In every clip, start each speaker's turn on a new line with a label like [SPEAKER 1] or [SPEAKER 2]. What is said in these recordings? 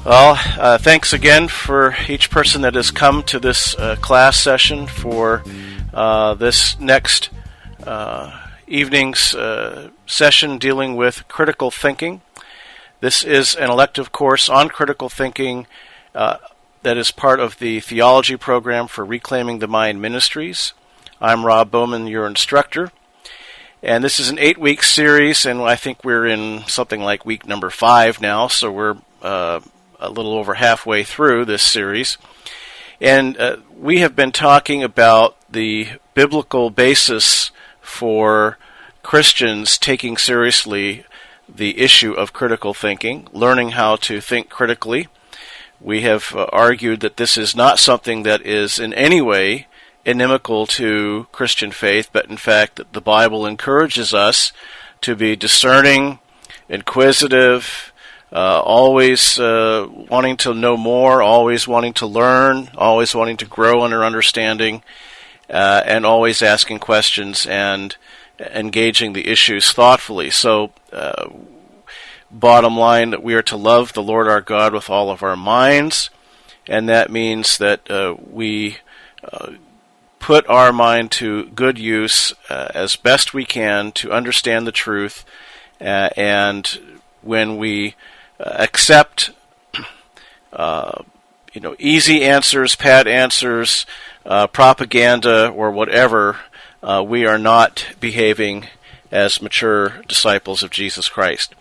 [SPEAKER 1] Well, thanks again for each person that has come to this class session for this next evening's session dealing with critical thinking. This is an elective course on critical thinking that is part of the theology program for Reclaiming the Mind Ministries. I'm Rob Bowman, your instructor. And this is an 8-week series, and I think we're in something like week number 5 now, so we're a little over halfway through this series. And we have been talking about the biblical basis for Christians taking seriously the issue of critical thinking, learning how to think critically. We have argued that this is not something that is in any way inimical to Christian faith, but in fact that the Bible encourages us to be discerning, inquisitive, always wanting to know more, always wanting to learn, always wanting to grow in our understanding, and always asking questions and engaging the issues thoughtfully. So, bottom line, that we are to love the Lord our God with all of our minds, and that means that we put our mind to good use as best we can to understand the truth, and when we accept easy answers, pat answers, propaganda, or whatever, we are not behaving as mature disciples of Jesus Christ.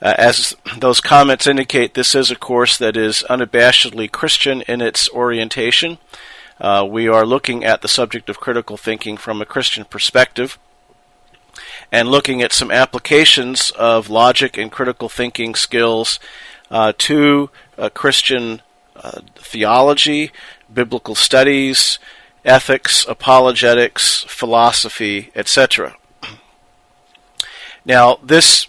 [SPEAKER 1] As those comments indicate, this is a course that is unabashedly Christian in its orientation. We are looking at the subject of critical thinking from a Christian perspective and looking at some applications of logic and critical thinking skills to Christian theology, biblical studies, ethics, apologetics, philosophy, etc. Now, this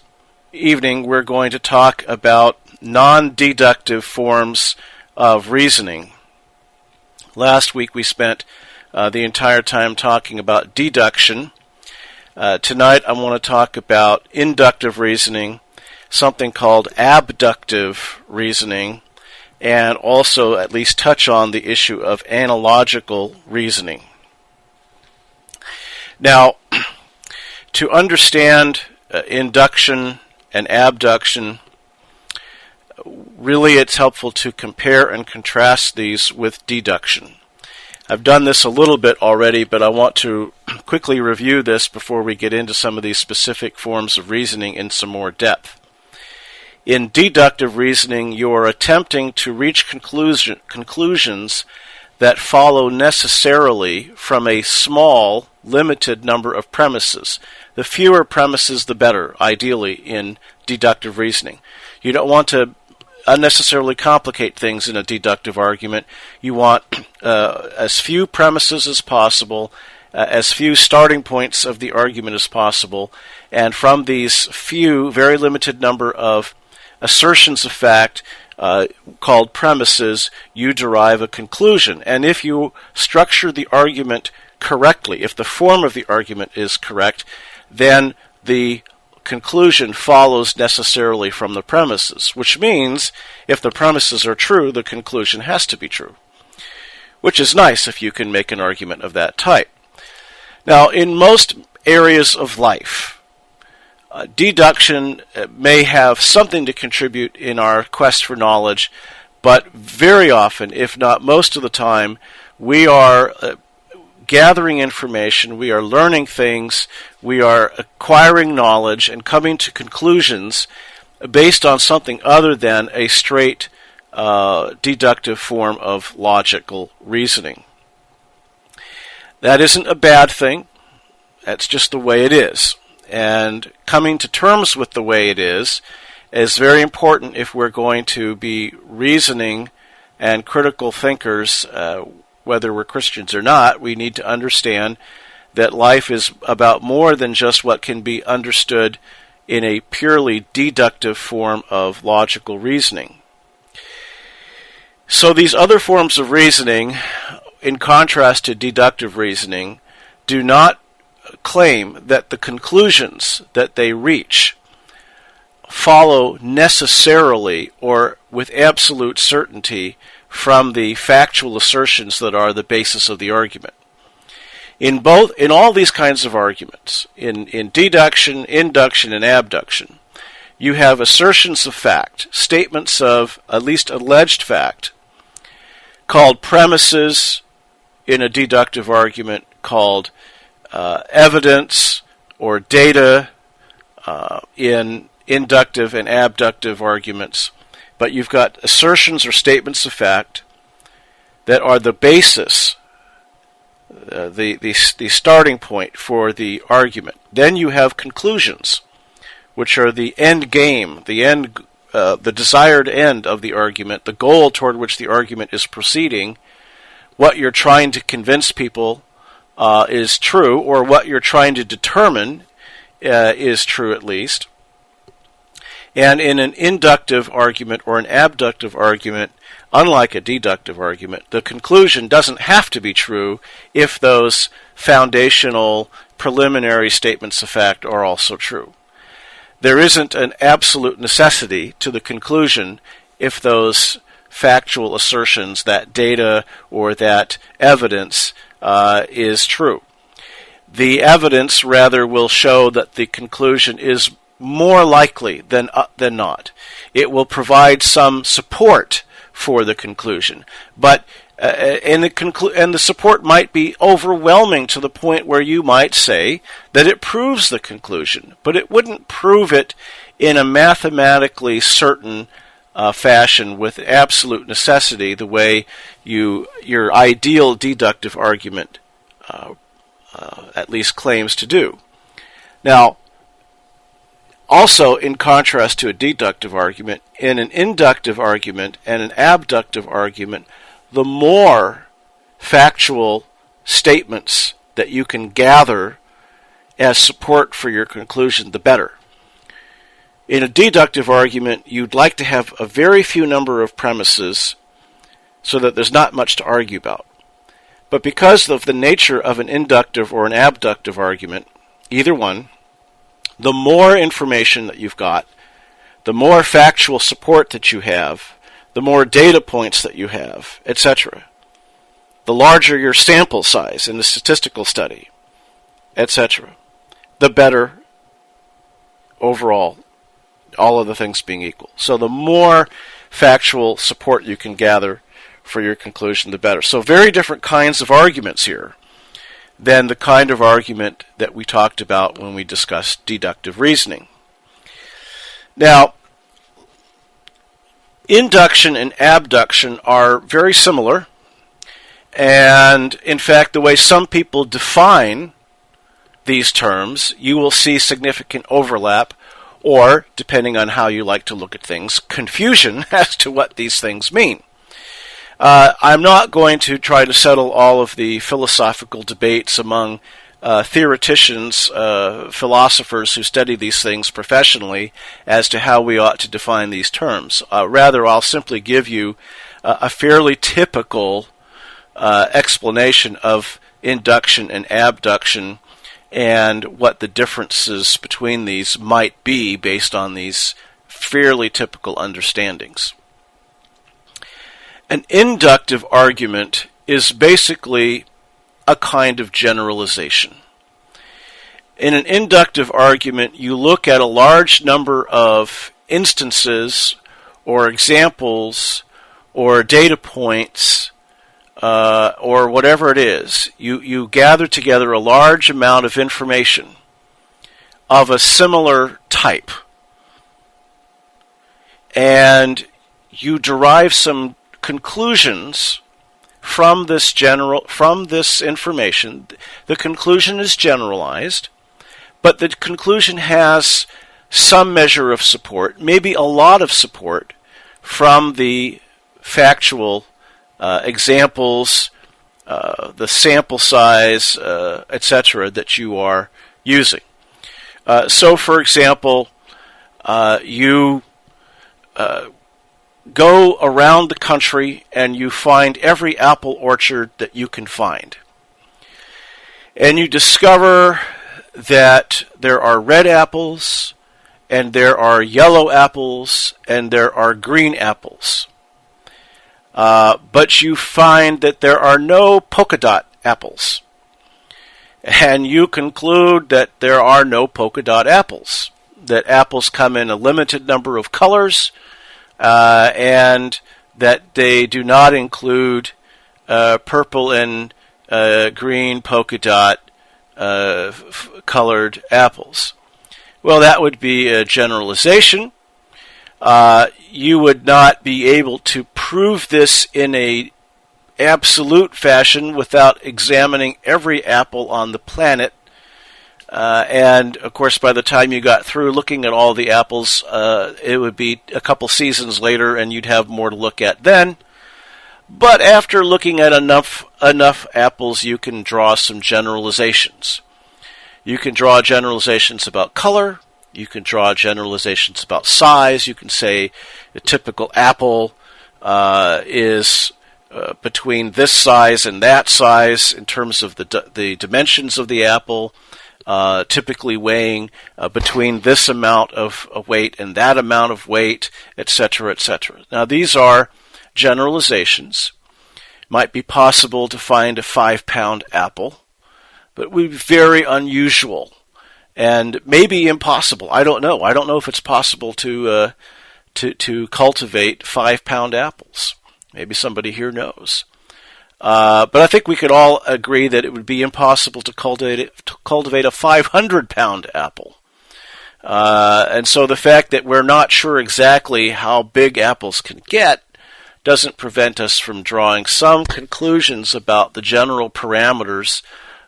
[SPEAKER 1] evening we're going to talk about non-deductive forms of reasoning. Last week we spent the entire time talking about deduction. Tonight I want to talk about inductive reasoning, something called abductive reasoning, and also at least touch on the issue of analogical reasoning. Now, to understand induction and abduction, really it's helpful to compare and contrast these with deduction. I've done this a little bit already, but I want to quickly review this before we get into some of these specific forms of reasoning in some more depth. In deductive reasoning, you are attempting to reach conclusions that follow necessarily from a small, limited number of premises. The fewer premises, the better, ideally, in deductive reasoning. You don't want to unnecessarily complicate things in a deductive argument. You want as few premises as possible, as few starting points of the argument as possible, and from these few, very limited number of assertions of fact called premises, you derive a conclusion. And if you structure the argument correctly, if the form of the argument is correct, then the conclusion follows necessarily from the premises, which means if the premises are true, the conclusion has to be true, which is nice if you can make an argument of that type. Now, in most areas of life, deduction may have something to contribute in our quest for knowledge, but very often, if not most of the time, we are gathering information, we are learning things, we are acquiring knowledge and coming to conclusions based on something other than a straight deductive form of logical reasoning. That isn't a bad thing. That's just the way it is. And coming to terms with the way it is very important if we're going to be reasoning and critical thinkers. Whether we're Christians or not, we need to understand that life is about more than just what can be understood in a purely deductive form of logical reasoning. So these other forms of reasoning, in contrast to deductive reasoning, do not claim that the conclusions that they reach follow necessarily or with absolute certainty from the factual assertions that are the basis of the argument. In all these kinds of arguments, in deduction, induction, and abduction, you have assertions of fact, statements of at least alleged fact, called premises in a deductive argument, called evidence or data in inductive and abductive arguments. But you've got assertions or statements of fact that are the basis, the starting point for the argument. Then you have conclusions, which are the end game, the desired end of the argument, the goal toward which the argument is proceeding, what you're trying to convince people is true, or what you're trying to determine is true at least. And in an inductive argument or an abductive argument, unlike a deductive argument, the conclusion doesn't have to be true if those foundational preliminary statements of fact are also true. There isn't an absolute necessity to the conclusion if those factual assertions, that data or that evidence is true. The evidence rather will show that the conclusion is more likely than not. It will provide some support for the conclusion, but and the support might be overwhelming to the point where you might say that it proves the conclusion, but it wouldn't prove it in a mathematically certain fashion with absolute necessity, the way your ideal deductive argument at least claims to do. Now, also, in contrast to a deductive argument, in an inductive argument and an abductive argument, the more factual statements that you can gather as support for your conclusion, the better. In a deductive argument, you'd like to have a very few number of premises so that there's not much to argue about. But because of the nature of an inductive or an abductive argument, either one, the more information that you've got, the more factual support that you have, the more data points that you have, etc. The larger your sample size in the statistical study, etc., the better overall, all of the things being equal. So the more factual support you can gather for your conclusion, the better. So very different kinds of arguments here than the kind of argument that we talked about when we discussed deductive reasoning. Now, induction and abduction are very similar, and in fact, the way some people define these terms, you will see significant overlap, or, depending on how you like to look at things, confusion as to what these things mean. I'm not going to try to settle all of the philosophical debates among theoreticians, philosophers who study these things professionally as to how we ought to define these terms. Rather, I'll simply give you a fairly typical explanation of induction and abduction and what the differences between these might be based on these fairly typical understandings. An inductive argument is basically a kind of generalization. In an inductive argument, you look at a large number of instances or examples or data points or whatever it is. You gather together a large amount of information of a similar type, and you derive some conclusions from this information. The conclusion is generalized, but the conclusion has some measure of support, maybe a lot of support, from the factual examples, the sample size, etc., that you are using. So, for example, you go around the country and you find every apple orchard that you can find. And you discover that there are red apples and there are yellow apples, and there are green apples. But you find that there are no polka dot apples. And you conclude that there are no polka dot apples. That apples come in a limited number of colors, and that they do not include purple and green polka dot colored apples. Well, that would be a generalization. You would not be able to prove this in a absolute fashion without examining every apple on the planet. And, of course, by the time you got through looking at all the apples, it would be a couple seasons later and you'd have more to look at then. But after looking at enough apples, you can draw some generalizations. You can draw generalizations about color. You can draw generalizations about size. You can say a typical apple is between this size and that size in terms of the dimensions of the apple, typically weighing between this amount of weight and that amount of weight, etc., etc. Now, these are generalizations. It might be possible to find a 5-pound apple, but it would be very unusual and maybe impossible. I don't know. I don't know if it's possible to cultivate 5-pound apples. Maybe somebody here knows. But I think we could all agree that it would be impossible to cultivate a 500-pound apple. And so the fact that we're not sure exactly how big apples can get doesn't prevent us from drawing some conclusions about the general parameters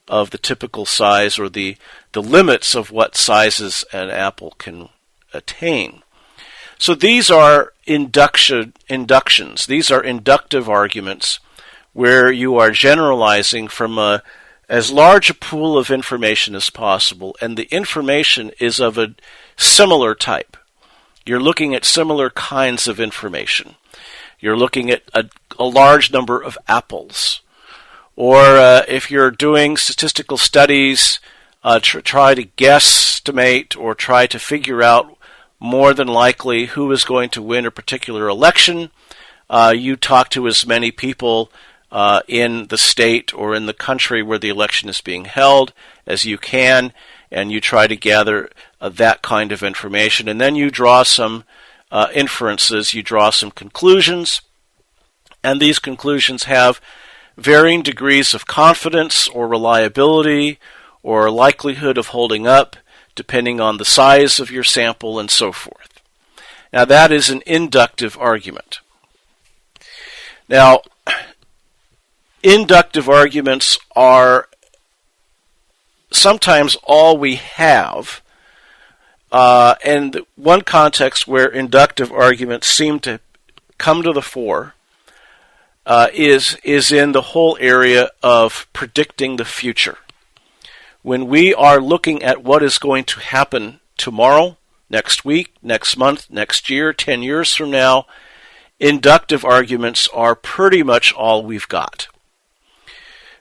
[SPEAKER 1] of the typical size or the limits of what sizes an apple can attain. So these are inductions. These are inductive arguments where you are generalizing from as large a pool of information as possible, and the information is of a similar type. You're looking at similar kinds of information. You're looking at a large number of apples. Or if you're doing statistical studies, try to guesstimate or try to figure out more than likely who is going to win a particular election. You talk to as many people in the state or in the country where the election is being held as you can, and you try to gather that kind of information. And then you draw some inferences, you draw some conclusions, and these conclusions have varying degrees of confidence or reliability or likelihood of holding up, depending on the size of your sample and so forth. Now, that is an inductive argument. Now, inductive arguments are sometimes all we have, and one context where inductive arguments seem to come to the fore is in the whole area of predicting the future. When we are looking at what is going to happen tomorrow, next week, next month, next year, 10 years from now, inductive arguments are pretty much all we've got.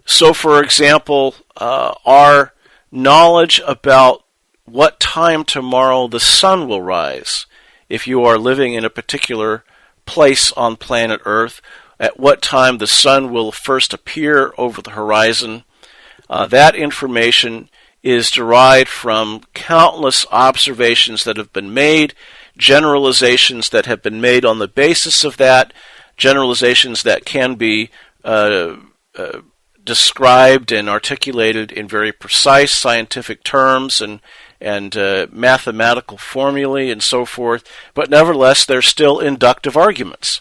[SPEAKER 1] So, for example, our knowledge about what time tomorrow the sun will rise, if you are living in a particular place on planet Earth, at what time the sun will first appear over the horizon, that information is derived from countless observations that have been made, generalizations that have been made on the basis of that, generalizations that can be described and articulated in very precise scientific terms and mathematical formulae and so forth, but nevertheless they're still inductive arguments.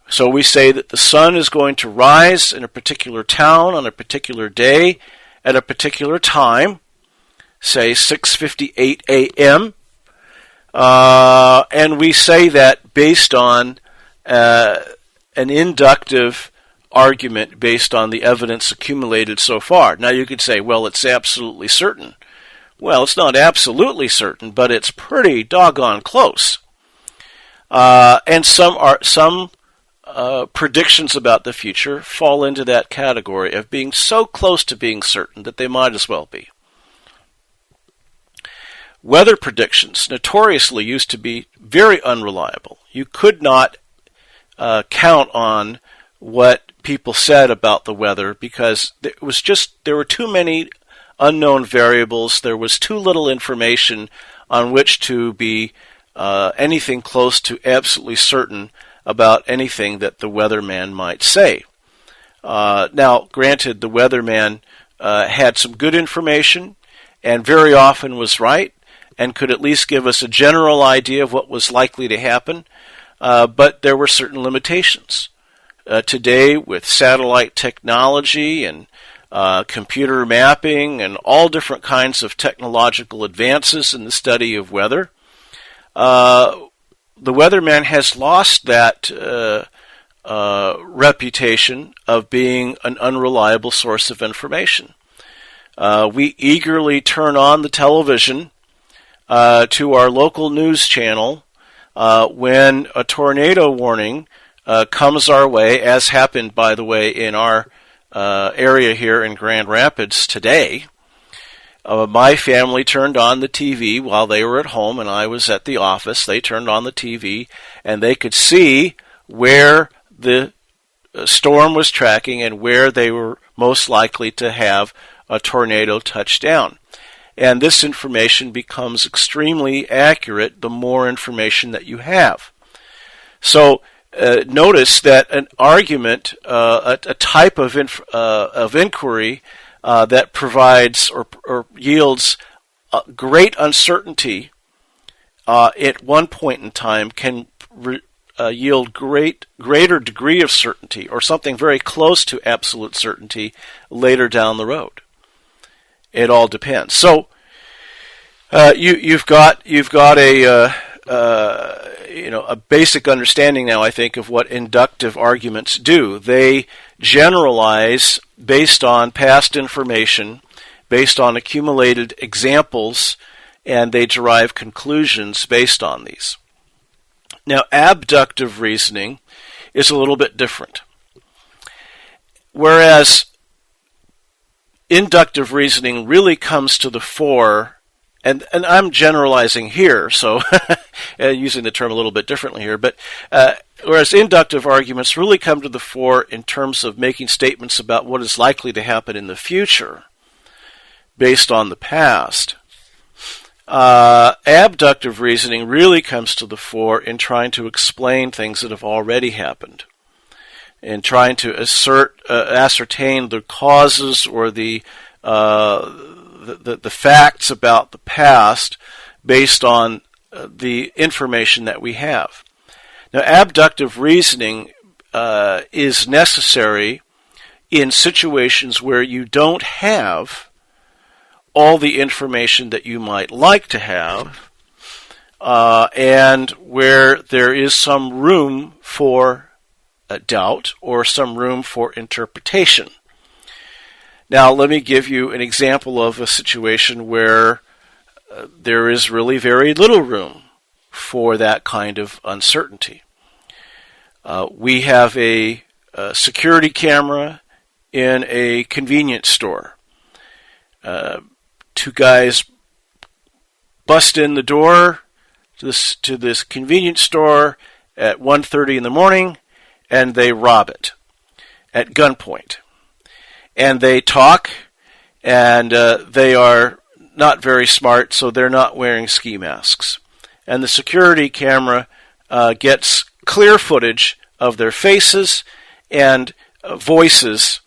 [SPEAKER 1] So we say that the sun is going to rise in a particular town on a particular day at a particular time, say 6:58 a.m., and we say that based on an inductive argument based on the evidence accumulated so far. Now you could say, well, it's absolutely certain. Well, it's not absolutely certain, but it's pretty doggone close. And some predictions about the future fall into that category of being so close to being certain that they might as well be. weather predictions notoriously used to be very unreliable. You could not count on what people said about the weather because there were too many unknown variables. There was too little information on which to be anything close to absolutely certain about anything that the weatherman might say. Now, granted, the weatherman had some good information and very often was right and could at least give us a general idea of what was likely to happen, but there were certain limitations. Today, with satellite technology and computer mapping and all different kinds of technological advances in the study of weather, the weatherman has lost that reputation of being an unreliable source of information. We eagerly turn on the television to our local news channel when a tornado warning comes our way, as happened, by the way, in our area here in Grand Rapids today. My family turned on the TV while they were at home and I was at the office. They turned on the TV and they could see where the storm was tracking and where they were most likely to have a tornado touch down. And this information becomes extremely accurate the more information that you have. So notice that an argument, a type of inquiry that provides or yields great uncertainty at one point in time can yield greater degree of certainty or something very close to absolute certainty later down the road. It all depends. So you've got a basic understanding now, I think, of what inductive arguments do. They generalize based on past information, based on accumulated examples, and they derive conclusions based on these. Now, abductive reasoning is a little bit different. Whereas inductive reasoning really comes to the fore, and I'm generalizing here, so using the term a little bit differently here, but whereas inductive arguments really come to the fore in terms of making statements about what is likely to happen in the future based on the past, abductive reasoning really comes to the fore in trying to explain things that have already happened, in trying to ascertain the causes or the facts about the past based on the information that we have. Now, abductive reasoning is necessary in situations where you don't have all the information that you might like to have, and where there is some room for doubt or some room for interpretation. Now, let me give you an example of a situation where there is really very little room for that kind of uncertainty. We have a security camera in a convenience store. Two guys bust in the door to this convenience store at 1:30 in the morning, and they rob it at gunpoint. And they talk, and they are not very smart, so they're not wearing ski masks. And the security camera gets clear footage of their faces and voices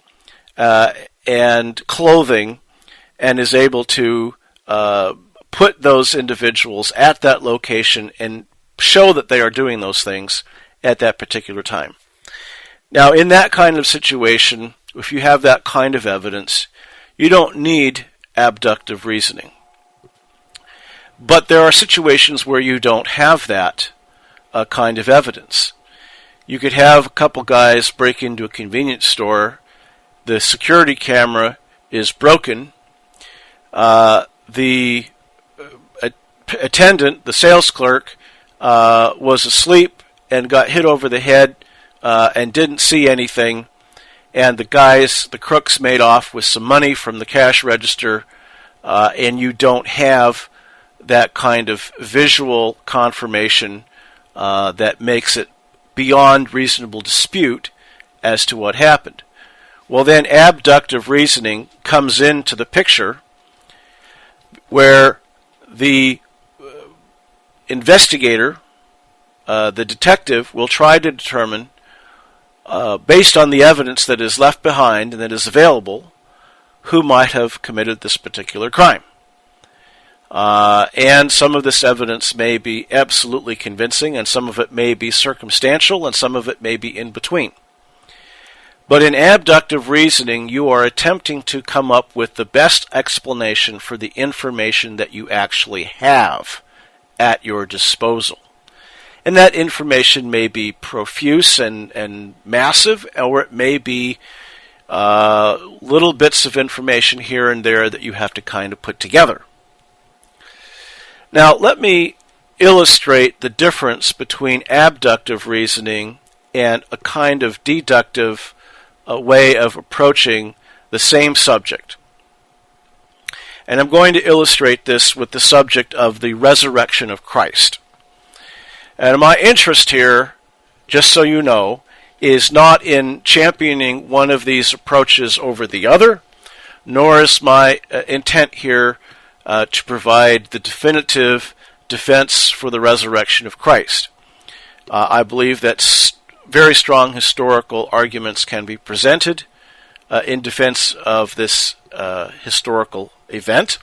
[SPEAKER 1] and clothing, and is able to put those individuals at that location and show that they are doing those things at that particular time. Now, in that kind of situation, if you have that kind of evidence, you don't need abductive reasoning. But there are situations where you don't have that kind of evidence. You could have a couple guys break into a convenience store. The security camera is broken. The attendant, the sales clerk, was asleep and got hit over the head and didn't see anything. And the crooks made off with some money from the cash register, and you don't have that kind of visual confirmation that makes it beyond reasonable dispute as to what happened. Well, then abductive reasoning comes into the picture, where the investigator, the detective, will try to determine, based on the evidence that is left behind and that is available, who might have committed this particular crime. And some of this evidence may be absolutely convincing, and some of it may be circumstantial, and some of it may be in between. But in abductive reasoning, you are attempting to come up with the best explanation for the information that you actually have at your disposal. And that information may be profuse and massive, or it may be little bits of information here and there that you have to kind of put together. Now, let me illustrate the difference between abductive reasoning and a kind of deductive way of approaching the same subject. And I'm going to illustrate this with the subject of the resurrection of Christ. And my interest here, just so you know, is not in championing one of these approaches over the other, nor is my intent here to provide the definitive defense for the resurrection of Christ. I believe that very strong historical arguments can be presented in defense of this historical event,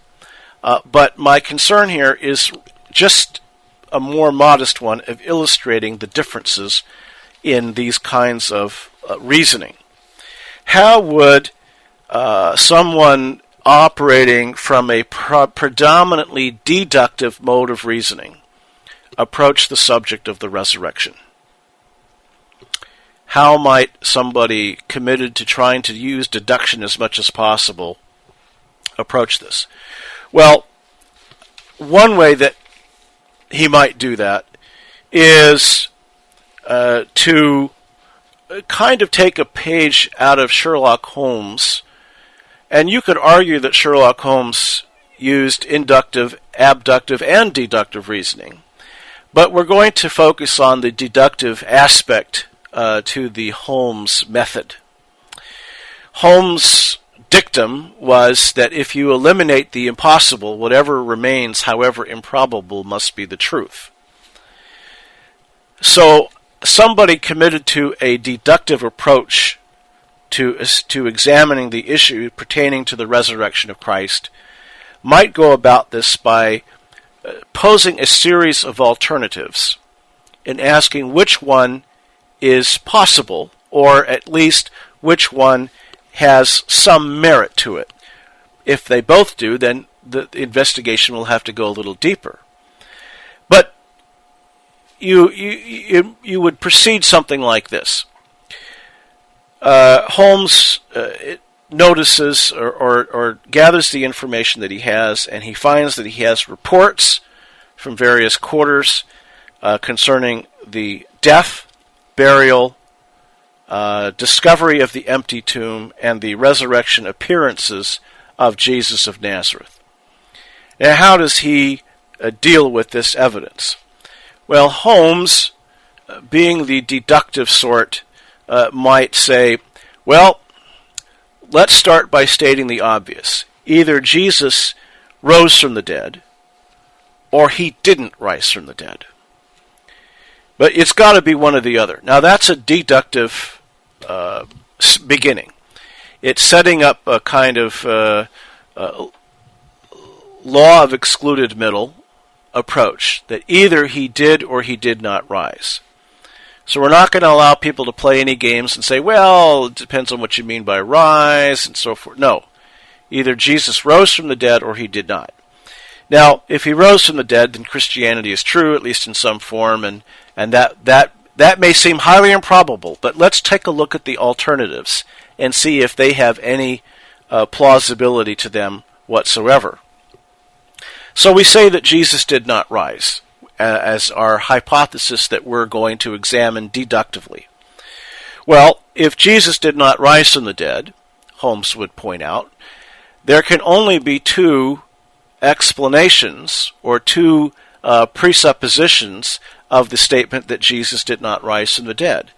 [SPEAKER 1] but my concern here is just a more modest one of illustrating the differences in these kinds of reasoning. How would someone operating from a predominantly deductive mode of reasoning approach the subject of the resurrection? How might somebody committed to trying to use deduction as much as possible approach this? Well, one way that he might do that is to kind of take a page out of Sherlock Holmes, and you could argue that Sherlock Holmes used inductive, abductive, and deductive reasoning. But we're going to focus on the deductive aspect to the Holmes method. Holmes' dictum was that if you eliminate the impossible, whatever remains, however improbable, must be the truth. So somebody committed to a deductive approach to examining the issue pertaining to the resurrection of Christ might go about this by posing a series of alternatives and asking which one is possible, or at least which one has some merit to it. If they both do, then the investigation will have to go a little deeper. But you would proceed something like this. Holmes notices or gathers the information that he has, and he finds that he has reports from various quarters concerning the death, burial, discovery of the empty tomb, and the resurrection appearances of Jesus of Nazareth. Now, how does he deal with this evidence? Well, Holmes, being the deductive sort, might say, well, let's start by stating the obvious. Either Jesus rose from the dead, or he didn't rise from the dead. But it's got to be one or the other. Now, that's a deductive beginning. It's setting up a kind of law of excluded middle approach, that either he did or he did not rise. So we're not going to allow people to play any games and say, well, it depends on what you mean by rise and so forth. No. Either Jesus rose from the dead or he did not. Now, if he rose from the dead, then Christianity is true, at least in some form, and that may seem highly improbable, but let's take a look at the alternatives and see if they have any plausibility to them whatsoever. So we say that Jesus did not rise as our hypothesis that we're going to examine deductively. Well, if Jesus did not rise from the dead, Holmes would point out, there can only be two explanations or two presuppositions of the statement that Jesus did not rise from the dead.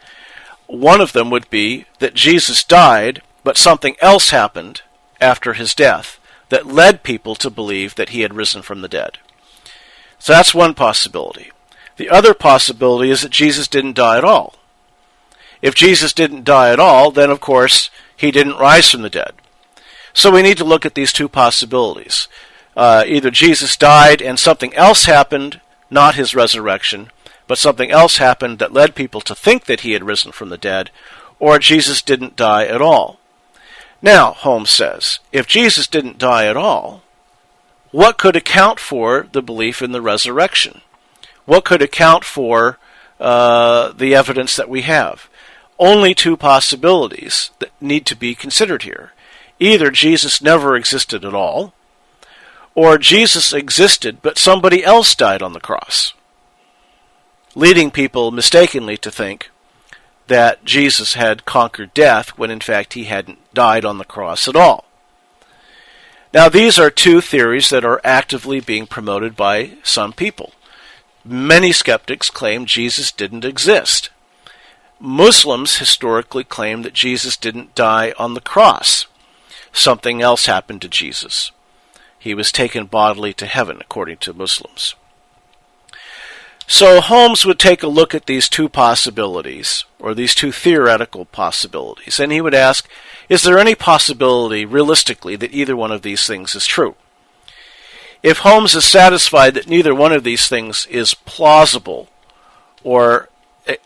[SPEAKER 1] One of them would be that Jesus died, but something else happened after his death that led people to believe that he had risen from the dead. So that's one possibility. The other possibility is that Jesus didn't die at all. If Jesus didn't die at all, then of course he didn't rise from the dead. So we need to look at these two possibilities. Either Jesus died and something else happened, not his resurrection, but something else happened that led people to think that he had risen from the dead, or Jesus didn't die at all. Now, Holmes says, if Jesus didn't die at all, what could account for the belief in the resurrection? What could account for the evidence that we have? Only two possibilities that need to be considered here. Either Jesus never existed at all, or Jesus existed but somebody else died on the cross, leading people mistakenly to think that Jesus had conquered death when in fact he hadn't died on the cross at all. Now these are two theories that are actively being promoted by some people. Many skeptics claim Jesus didn't exist. Muslims historically claim that Jesus didn't die on the cross. Something else happened to Jesus. He was taken bodily to heaven, according to Muslims. So Holmes would take a look at these two possibilities, or these two theoretical possibilities, and he would ask, is there any possibility, realistically, that either one of these things is true? If Holmes is satisfied that neither one of these things is plausible or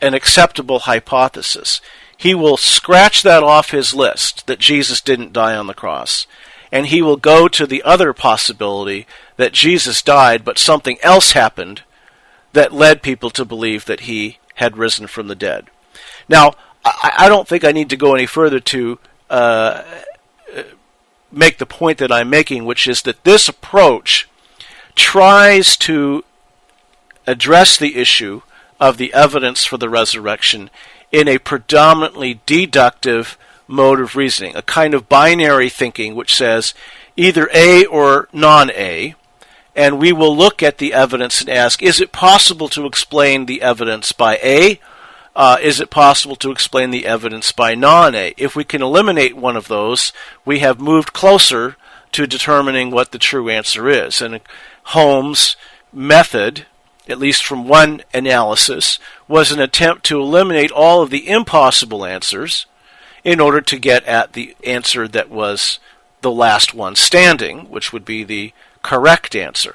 [SPEAKER 1] an acceptable hypothesis, he will scratch that off his list, that Jesus didn't die on the cross, and he will go to the other possibility that Jesus died, but something else happened that led people to believe that he had risen from the dead. Now, I don't think I need to go any further to make the point that I'm making, which is that this approach tries to address the issue of the evidence for the resurrection in a predominantly deductive mode of reasoning, a kind of binary thinking which says either A or non-A, and we will look at the evidence and ask, is it possible to explain the evidence by A? Is it possible to explain the evidence by non-A? If we can eliminate one of those, we have moved closer to determining what the true answer is. And Holmes' method, at least from one analysis, was an attempt to eliminate all of the impossible answers in order to get at the answer that was the last one standing, which would be the correct answer.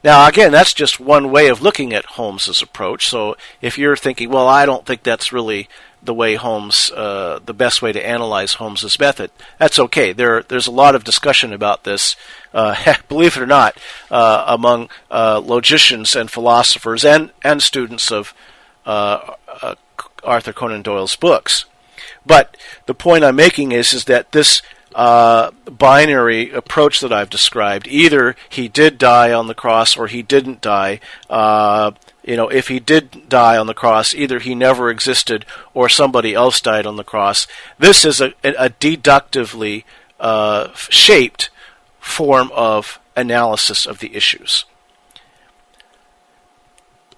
[SPEAKER 1] Now, again, that's just one way of looking at Holmes's approach. So if you're thinking, well, I don't think that's really the way the best way to analyze Holmes's method, that's okay. There's a lot of discussion about this, believe it or not, among logicians and philosophers and students of Arthur Conan Doyle's books. But the point I'm making is that this binary approach that I've described, either he did die on the cross or he didn't die. If he did die on the cross, either he never existed or somebody else died on the cross. This is a deductively shaped form of analysis of the issues.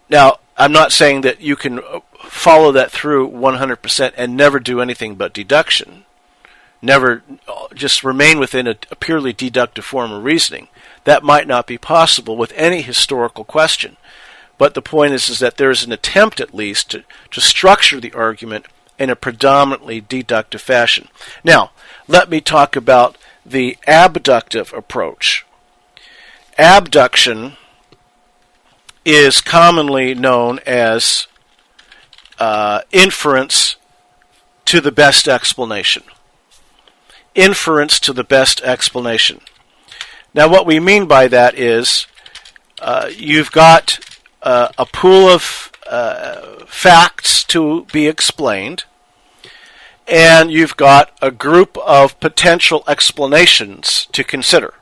[SPEAKER 1] Now, I'm not saying that you can follow that through 100% and never do anything but deduction. Never just remain within a purely deductive form of reasoning. That might not be possible with any historical question. But the point is that there is an attempt, at least, to structure the argument in a predominantly deductive fashion. Now, let me talk about the abductive approach. Abduction is commonly known as inference to the best explanation. Inference to the best explanation. Now, what we mean by that is you've got a pool of facts to be explained, and you've got a group of potential explanations to consider.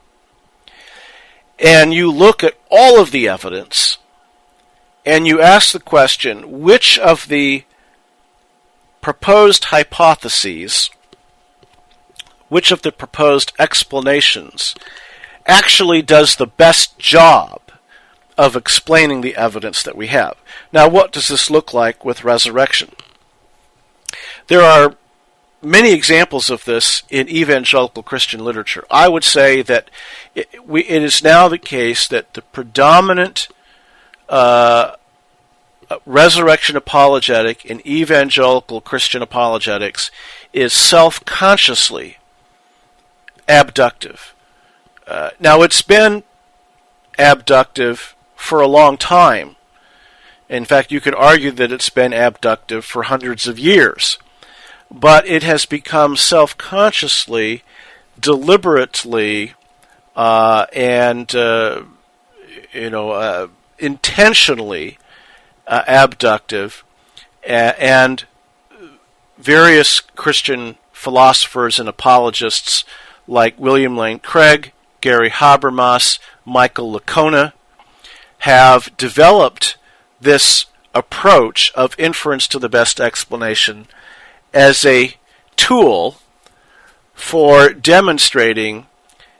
[SPEAKER 1] And you look at all of the evidence, and you ask the question, which of the proposed hypotheses, which of the proposed explanations actually does the best job of explaining the evidence that we have. Now, what does this look like with resurrection? There are many examples of this in evangelical Christian literature. I would say that it is now the case that the predominant resurrection apologetic in evangelical Christian apologetics is self-consciously abductive. Now, it's been abductive for a long time. In fact, you could argue that it's been abductive for hundreds of years. But it has become self-consciously, deliberately, intentionally abductive, and various Christian philosophers and apologists like William Lane Craig, Gary Habermas, Michael Licona have developed this approach of inference to the best explanation as a tool for demonstrating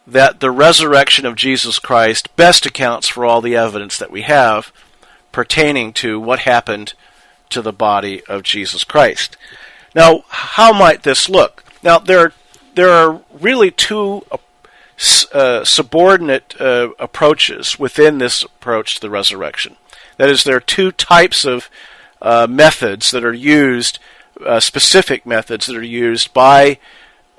[SPEAKER 1] that the resurrection of Jesus Christ best accounts for all the evidence that we have pertaining to what happened to the body of Jesus Christ. Now, how might this look? Now, there are really two subordinate approaches within this approach to the resurrection. That is, there are two types of methods that are used, specific methods that are used by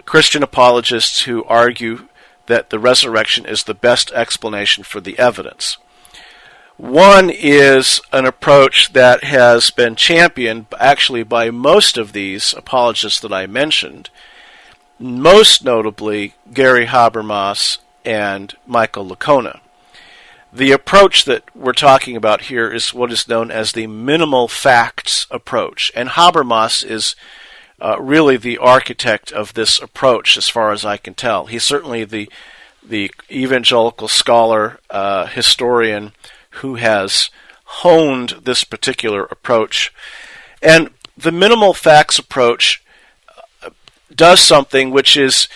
[SPEAKER 1] Christian apologists who argue that the resurrection is the best explanation for the evidence. One is an approach that has been championed actually by most of these apologists that I mentioned, most notably Gary Habermas and Michael Licona. The approach that we're talking about here is what is known as the minimal facts approach, and Habermas is really the architect of this approach as far as I can tell. He's certainly the evangelical scholar, historian who has honed this particular approach. And the minimal facts approach does something which is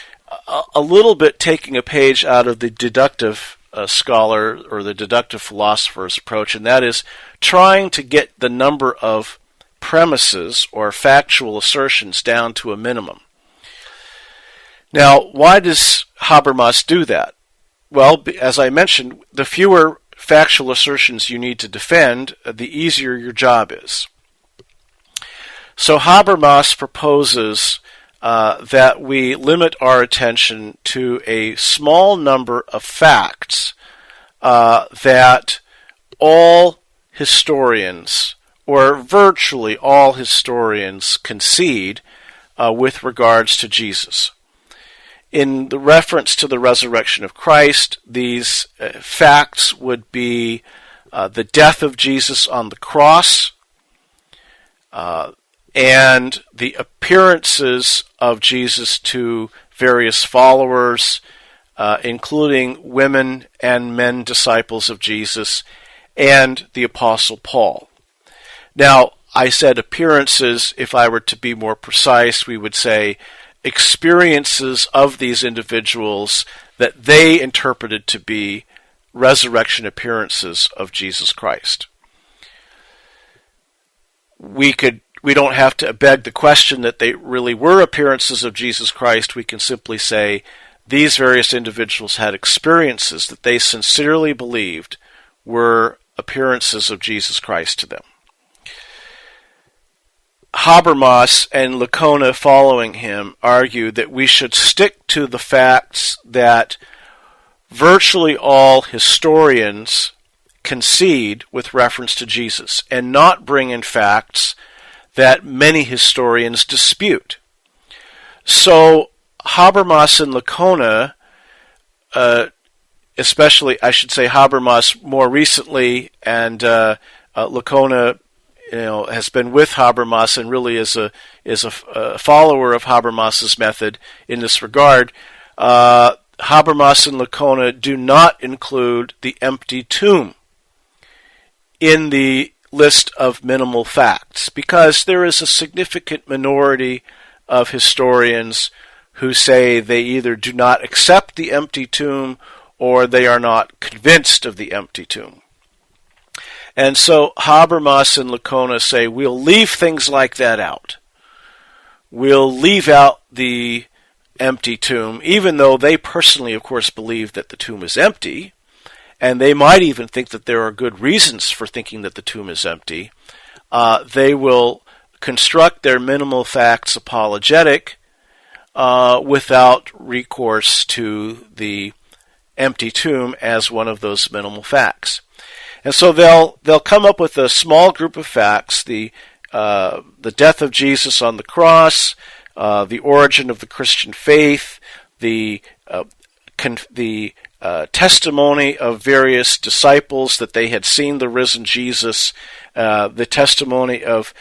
[SPEAKER 1] a little bit taking a page out of the deductive scholar or the deductive philosopher's approach, and that is trying to get the number of premises or factual assertions down to a minimum. Now, why does Habermas do that? Well, as I mentioned, the fewer factual assertions you need to defend, the easier your job is. So Habermas proposes that we limit our attention to a small number of facts that all historians, or virtually all historians, concede with regards to Jesus. In the reference to the resurrection of Christ, these facts would be the death of Jesus on the cross, and the appearances of Jesus to various followers, including women and men disciples of Jesus, and the Apostle Paul. Now, I said appearances. If I were to be more precise, we would say experiences of these individuals that they interpreted to be resurrection appearances of Jesus Christ. We don't have to beg the question that they really were appearances of Jesus Christ. We can simply say these various individuals had experiences that they sincerely believed were appearances of Jesus Christ to them. Habermas and Licona following him argue that we should stick to the facts that virtually all historians concede with reference to Jesus, and not bring in facts that many historians dispute. So Habermas and Licona, especially, I should say Habermas more recently, and Licona has been with Habermas and really is a follower of Habermas's method in this regard. Habermas and Licona do not include the empty tomb in the list of minimal facts, because there is a significant minority of historians who say they either do not accept the empty tomb or they are not convinced of the empty tomb. And so Habermas and Licona say we'll leave things like that out. We'll leave out the empty tomb, even though they personally, of course, believe that the tomb is empty, and they might even think that there are good reasons for thinking that the tomb is empty. They will construct their minimal facts apologetic without recourse to the empty tomb as one of those minimal facts. And so they'll come up with a small group of facts: the death of Jesus on the cross, the origin of the Christian faith, the testimony of various disciples that they had seen the risen Jesus, the testimony of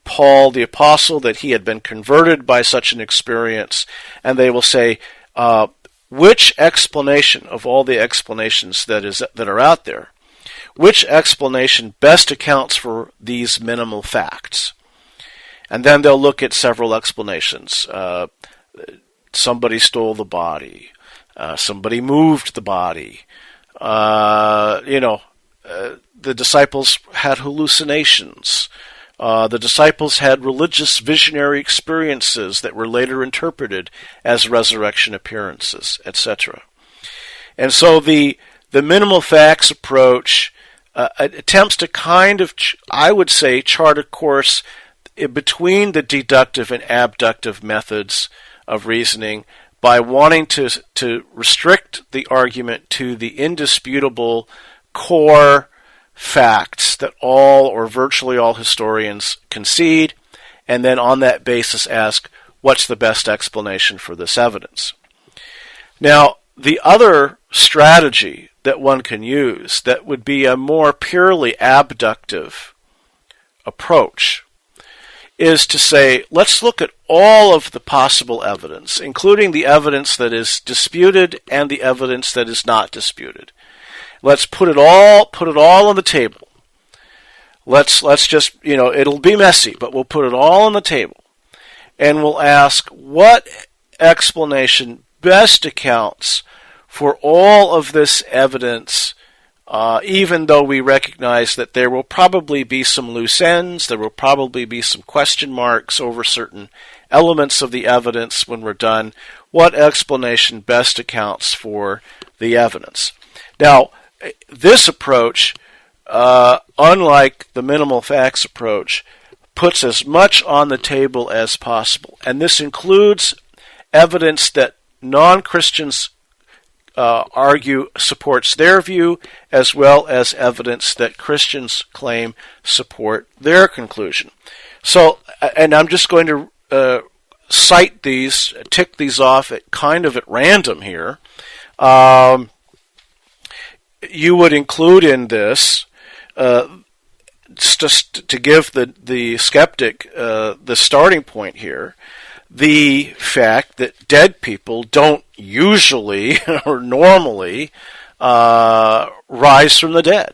[SPEAKER 1] Paul the apostle that he had been converted by such an experience, and they will say, which explanation of all the explanations that are out there, which explanation best accounts for these minimal facts? And then they'll look at several explanations. Somebody stole the body. Somebody moved the body. The disciples had hallucinations. The disciples had religious visionary experiences that were later interpreted as resurrection appearances, etc. And so the minimal facts approach attempts to kind of, I would say, chart a course between the deductive and abductive methods of reasoning by wanting to restrict the argument to the indisputable core facts that all or virtually all historians concede, and then on that basis ask, what's the best explanation for this evidence? Now, the other strategy that one can use that would be a more purely abductive approach is to say, let's look at all of the possible evidence, including the evidence that is disputed and the evidence that is not disputed. Let's put it all on the table. Let's just, it'll be messy, but we'll put it all on the table. And we'll ask what explanation best accounts for all of this evidence, even though we recognize that there will probably be some loose ends, there will probably be some question marks over certain elements of the evidence when we're done. What explanation best accounts for the evidence? Now, this approach, unlike the minimal facts approach, puts as much on the table as possible. And this includes evidence that non-Christians argue supports their view, as well as evidence that Christians claim support their conclusion. So, and I'm just going to cite these, tick these off at random here. You would include in this, just to give the skeptic the starting point here, the fact that dead people don't usually or normally rise from the dead.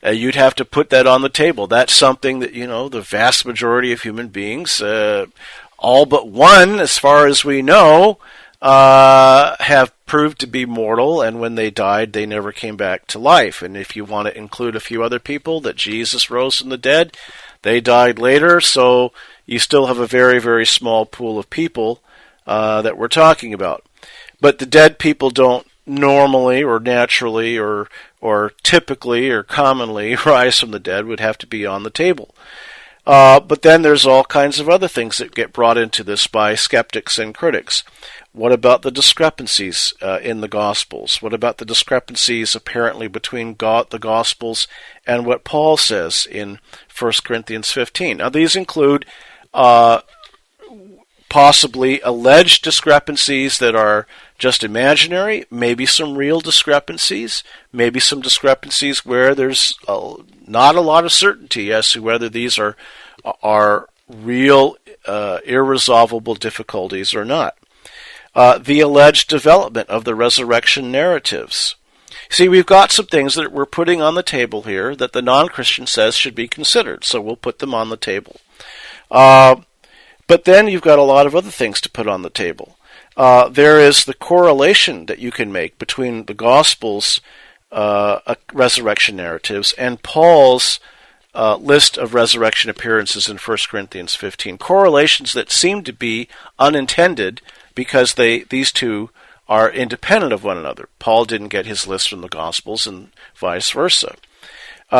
[SPEAKER 1] You'd have to put that on the table. That's something that, the vast majority of human beings, all but one, as far as we know, have proved to be mortal, and when they died, they never came back to life. And if you want to include a few other people that Jesus rose from the dead, they died later, so you still have a very, very small pool of people that we're talking about. But the dead people don't normally or naturally or typically or commonly rise from the dead, would have to be on the table. But then there's all kinds of other things that get brought into this by skeptics and critics. What about the discrepancies in the Gospels? What about the discrepancies apparently between the Gospels and what Paul says in 1 Corinthians 15? Now, these include possibly alleged discrepancies that are just imaginary, maybe some real discrepancies, maybe some discrepancies where there's not a lot of certainty as to whether these are real irresolvable difficulties or not. The alleged development of the resurrection narratives. See, we've got some things that we're putting on the table here that the non-Christian says should be considered, so we'll put them on the table. But then you've got a lot of other things to put on the table. there is the correlation that you can make between the Gospels' resurrection narratives and Paul's list of resurrection appearances in 1 Corinthians 15. Correlations that seem to be unintended because these two are independent of one another. Paul didn't get his list from the Gospels and vice versa.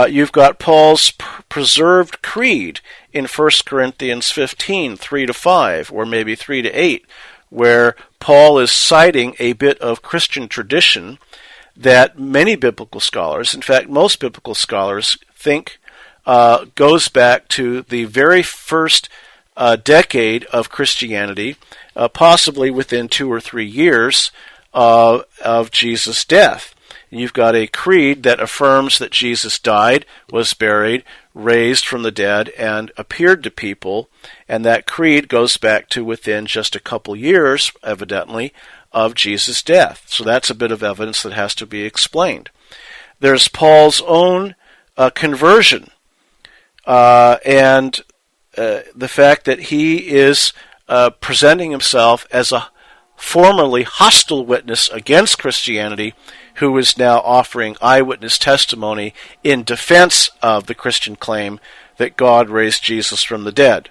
[SPEAKER 1] You've got Paul's preserved creed in 1 Corinthians 15, 3-5, or maybe 3-8, where Paul is citing a bit of Christian tradition that many biblical scholars, in fact most biblical scholars, think goes back to the very first decade of Christianity, possibly within 2 or 3 years of Jesus' death. You've got a creed that affirms that Jesus died, was buried, raised from the dead, and appeared to people, and that creed goes back to within just a couple years, evidently, of Jesus' death. So that's a bit of evidence that has to be explained. There's Paul's own conversion, and the fact that he is presenting himself as a formerly hostile witness against Christianity, who is now offering eyewitness testimony in defense of the Christian claim that God raised Jesus from the dead.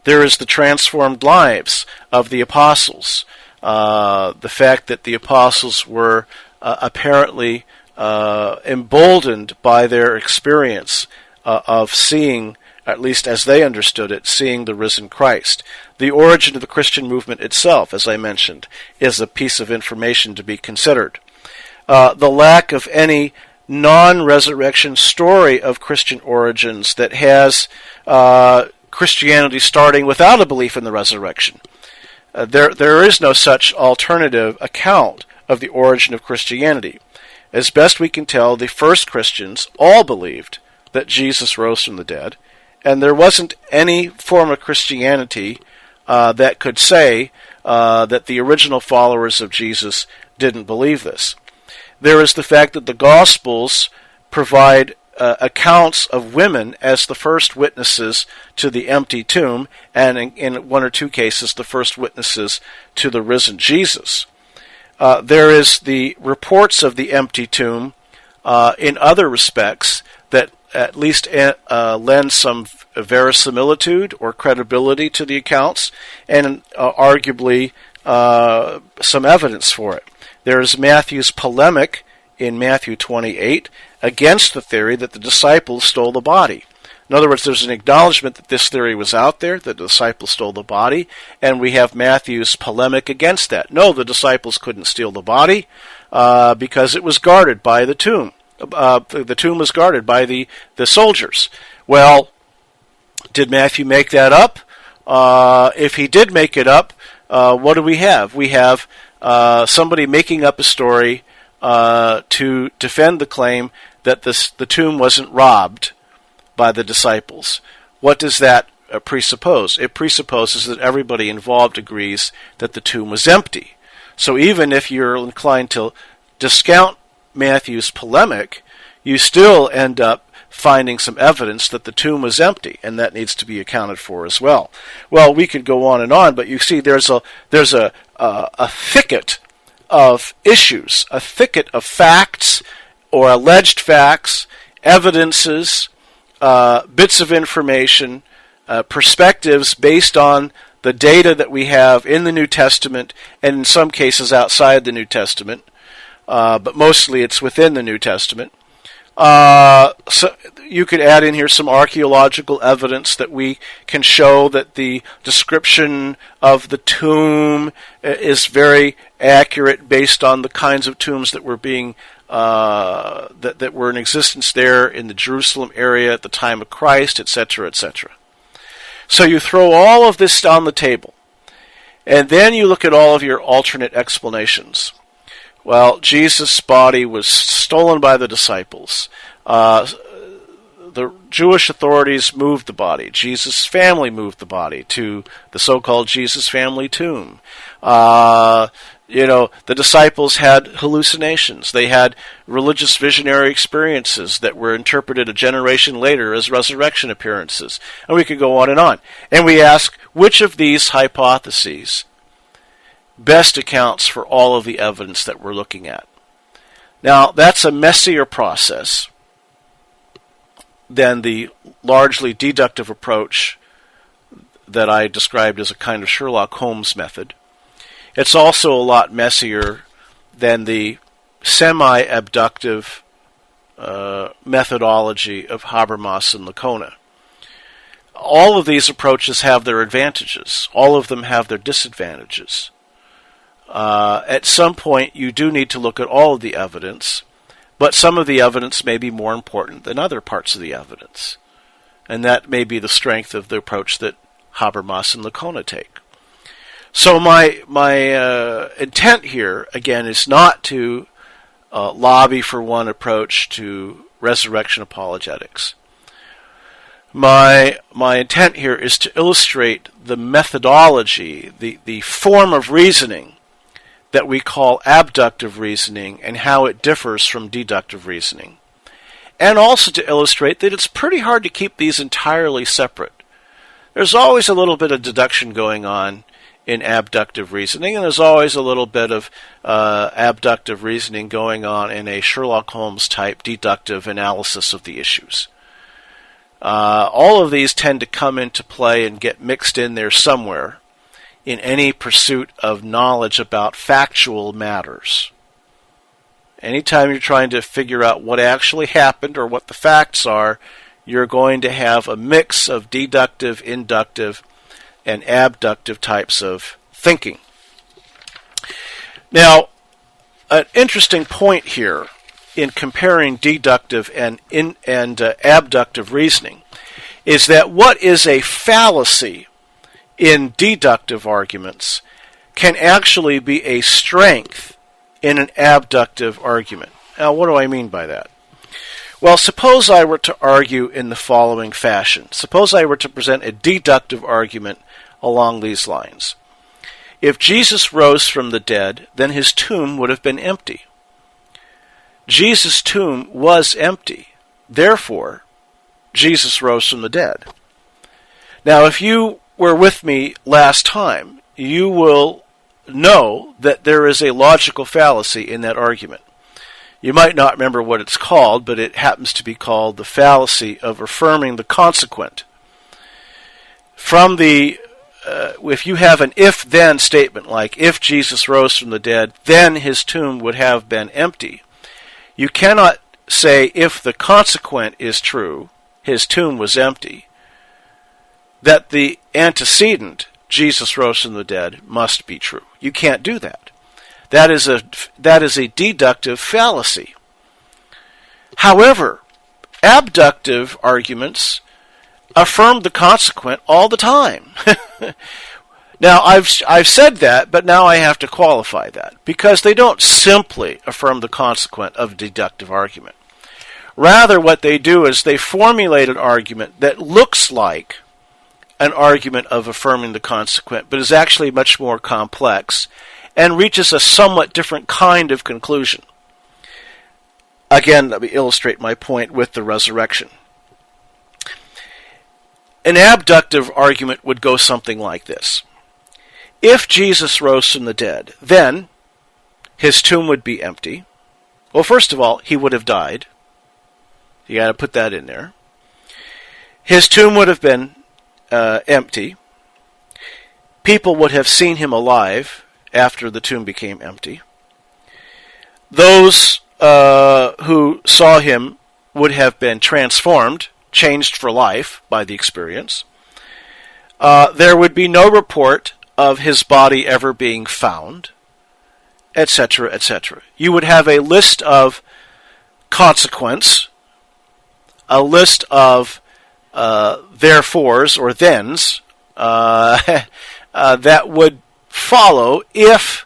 [SPEAKER 1] There is the transformed lives of the apostles. The fact that the apostles were apparently emboldened by their experience of seeing, at least as they understood it, seeing the risen Christ. The origin of the Christian movement itself, as I mentioned, is a piece of information to be considered. The lack of any non-resurrection story of Christian origins that has Christianity starting without a belief in the resurrection. There is no such alternative account of the origin of Christianity. As best we can tell, the first Christians all believed that Jesus rose from the dead, and there wasn't any form of Christianity that could say that the original followers of Jesus didn't believe this. There is the fact that the Gospels provide accounts of women as the first witnesses to the empty tomb, and in 1 or 2 cases, the first witnesses to the risen Jesus. There is the reports of the empty tomb in other respects that at least lend some verisimilitude or credibility to the accounts, and arguably some evidence for it. There is Matthew's polemic in Matthew 28 against the theory that the disciples stole the body. In other words, there's an acknowledgement that this theory was out there, that the disciples stole the body, and we have Matthew's polemic against that. No, the disciples couldn't steal the body because it was guarded by the tomb. The tomb was guarded by the soldiers. Well, did Matthew make that up? If he did make it up, what do we have? We have somebody making up a story to defend the claim that the tomb wasn't robbed by the disciples. What does that presuppose? It presupposes that everybody involved agrees that the tomb was empty. So even if you're inclined to discount Matthew's polemic, you still end up finding some evidence that the tomb was empty, and that needs to be accounted for as well. Well, we could go on, but you see there's a thicket of issues, a thicket of facts or alleged facts, evidences, bits of information, perspectives based on the data that we have in the New Testament, and in some cases outside the New Testament, but mostly it's within the New Testament. So you could add in here some archaeological evidence that we can show that the description of the tomb is very accurate based on the kinds of tombs that were being that were in existence there in the Jerusalem area at the time of Christ, etc., etc. So you throw all of this on the table, and then you look at all of your alternate explanations. Well, Jesus' body was stolen by the disciples. The Jewish authorities moved the body. Jesus' family moved the body to the so-called Jesus family tomb. The disciples had hallucinations. They had religious visionary experiences that were interpreted a generation later as resurrection appearances. And we could go on. And we ask, which of these hypotheses best accounts for all of the evidence that we're looking at. Now, that's a messier process than the largely deductive approach that I described as a kind of Sherlock Holmes method. It's also a lot messier than the semi-abductive methodology of Habermas and Licona. All of these approaches have their advantages. All of them have their disadvantages. At some point, you do need to look at all of the evidence, but some of the evidence may be more important than other parts of the evidence. And that may be the strength of the approach that Habermas and Licona take. So my intent here, again, is not to lobby for one approach to resurrection apologetics. My intent here is to illustrate the methodology, the form of reasoning that we call abductive reasoning and how it differs from deductive reasoning. And also to illustrate that it's pretty hard to keep these entirely separate. There's always a little bit of deduction going on in abductive reasoning, and there's always a little bit of abductive reasoning going on in a Sherlock Holmes type deductive analysis of the issues. All of these tend to come into play and get mixed in there somewhere in any pursuit of knowledge about factual matters. Anytime you're trying to figure out what actually happened or what the facts are, you're going to have a mix of deductive, inductive, and abductive types of thinking. Now, an interesting point here in comparing deductive and abductive reasoning is that what is a fallacy in deductive arguments can actually be a strength in an abductive argument. Now, what do I mean by that? Well, suppose I were to argue in the following fashion. Suppose I were to present a deductive argument along these lines. If Jesus rose from the dead, then his tomb would have been empty. Jesus' tomb was empty. Therefore, Jesus rose from the dead. Now, if you were with me last time, you will know that there is a logical fallacy in that argument. You might not remember what it's called, but it happens to be called the fallacy of affirming the consequent. From the if you have an if-then statement, like if Jesus rose from the dead, then his tomb would have been empty, you cannot say if the consequent is true, his tomb was empty, that the antecedent, Jesus rose from the dead, must be true. You can't do that. That is a deductive fallacy. However, abductive arguments affirm the consequent all the time. Now, I've said that, but now I have to qualify that, because they don't simply affirm the consequent of a deductive argument. Rather, what they do is they formulate an argument that looks like an argument of affirming the consequent, but is actually much more complex and reaches a somewhat different kind of conclusion. Again, let me illustrate my point with the resurrection. An abductive argument would go something like this. If Jesus rose from the dead, then his tomb would be empty. Well, first of all, he would have died. You got to put that in there. His tomb would have been empty. People would have seen him alive after the tomb became empty. Those who saw him would have been transformed, changed for life by the experience. There would be no report of his body ever being found, etc., etc. You would have a list of consequence, a list of therefores or thens that would follow if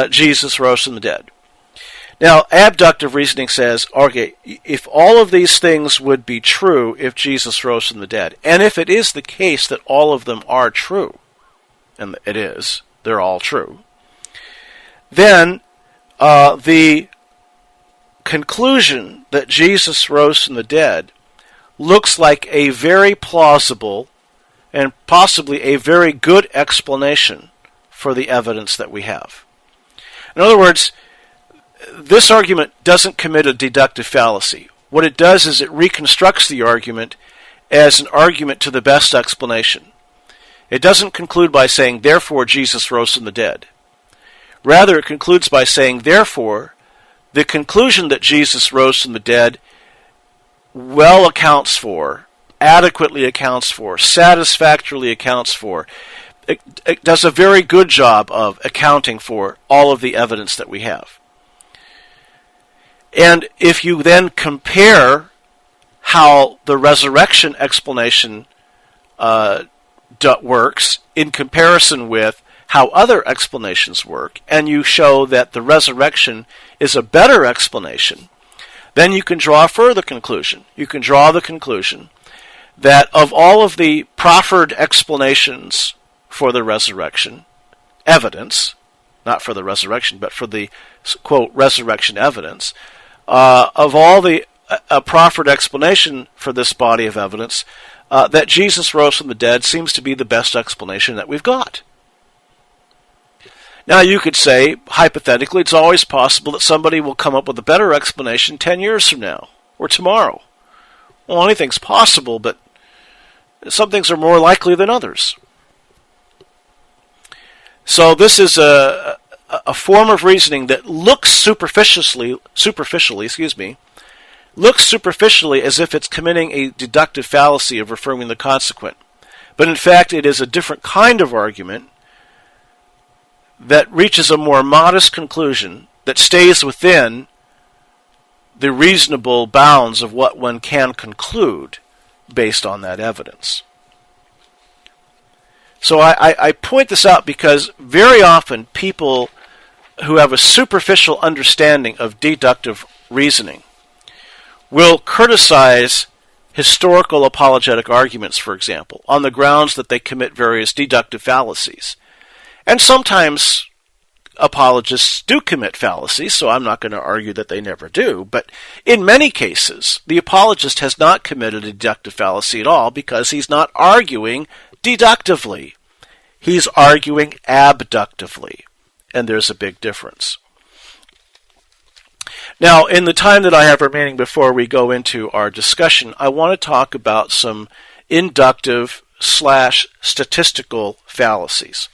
[SPEAKER 1] Jesus rose from the dead. Now, abductive reasoning says, okay, if all of these things would be true if Jesus rose from the dead, and if it is the case that all of them are true, and it is, they're all true, then the conclusion that Jesus rose from the dead looks like a very plausible and possibly a very good explanation for the evidence that we have. In other words, this argument doesn't commit a deductive fallacy. What it does is it reconstructs the argument as an argument to the best explanation. It doesn't conclude by saying, therefore Jesus rose from the dead. Rather, it concludes by saying, therefore, the conclusion that Jesus rose from the dead well accounts for, adequately accounts for, satisfactorily accounts for, it does a very good job of accounting for all of the evidence that we have. And if you then compare how the resurrection explanation works in comparison with how other explanations work, and you show that the resurrection is a better explanation, then you can draw a further conclusion. You can draw the conclusion that of all of the proffered explanations for the resurrection, evidence, not for the resurrection, but for the, quote, resurrection evidence, of all the proffered explanation for this body of evidence, that Jesus rose from the dead seems to be the best explanation that we've got. Now you could say, hypothetically, it's always possible that somebody will come up with a better explanation 10 years from now, or tomorrow. Well, anything's possible, but some things are more likely than others. So this is a form of reasoning that looks superficially, looks superficially as if it's committing a deductive fallacy of affirming the consequent. But in fact, it is a different kind of argument that reaches a more modest conclusion that stays within the reasonable bounds of what one can conclude based on that evidence. So I point this out because very often people who have a superficial understanding of deductive reasoning will criticize historical apologetic arguments, for example, on the grounds that they commit various deductive fallacies. And sometimes apologists do commit fallacies, so I'm not going to argue that they never do. But in many cases, the apologist has not committed a deductive fallacy at all because he's not arguing deductively. He's arguing abductively. And there's a big difference. Now, in the time that I have remaining before we go into our discussion, I want to talk about some inductive/statistical fallacies.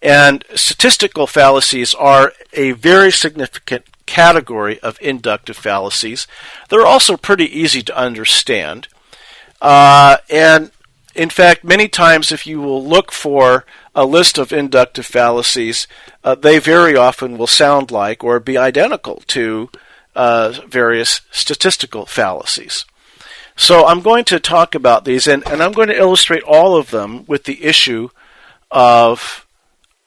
[SPEAKER 1] And statistical fallacies are a very significant category of inductive fallacies. They're also pretty easy to understand. And in fact, many times if you will look for a list of inductive fallacies, they very often will sound like or be identical to various statistical fallacies. So I'm going to talk about these, and I'm going to illustrate all of them with the issue of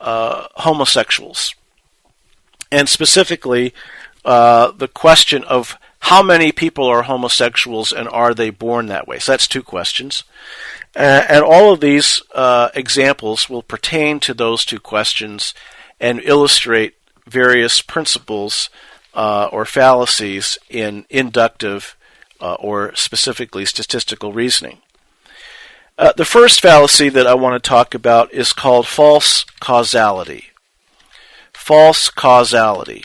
[SPEAKER 1] homosexuals, and specifically the question of how many people are homosexuals and are they born that way. So that's two questions. And all of these examples will pertain to those two questions and illustrate various principles or fallacies in inductive or specifically statistical reasoning. The first fallacy that I want to talk about is called false causality. False causality.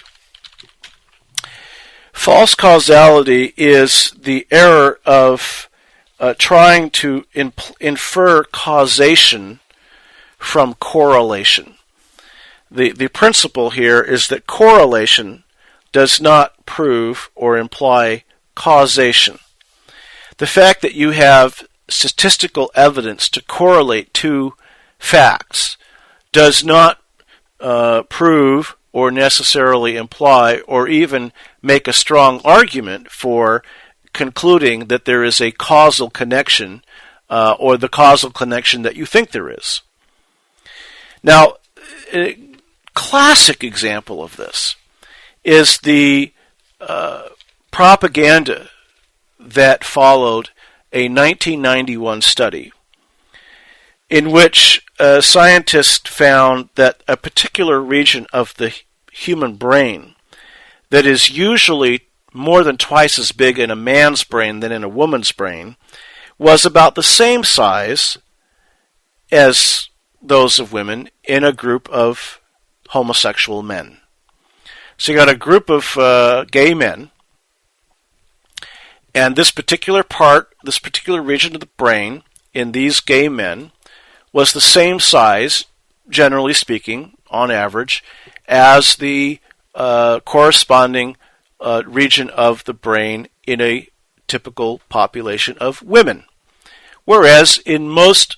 [SPEAKER 1] False causality is the error of trying to infer causation from correlation. The principle here is that correlation does not prove or imply causation. The fact that you have statistical evidence to correlate two facts does not prove or necessarily imply or even make a strong argument for concluding that there is a causal connection or the causal connection that you think there is. Now, a classic example of this is the propaganda that followed a 1991 study in which scientists found that a particular region of the human brain that is usually more than twice as big in a man's brain than in a woman's brain was about the same size as those of women in a group of homosexual men. So you got a group of gay men, and this particular region of the brain in these gay men was the same size, generally speaking, on average, as the corresponding region of the brain in a typical population of women. Whereas in most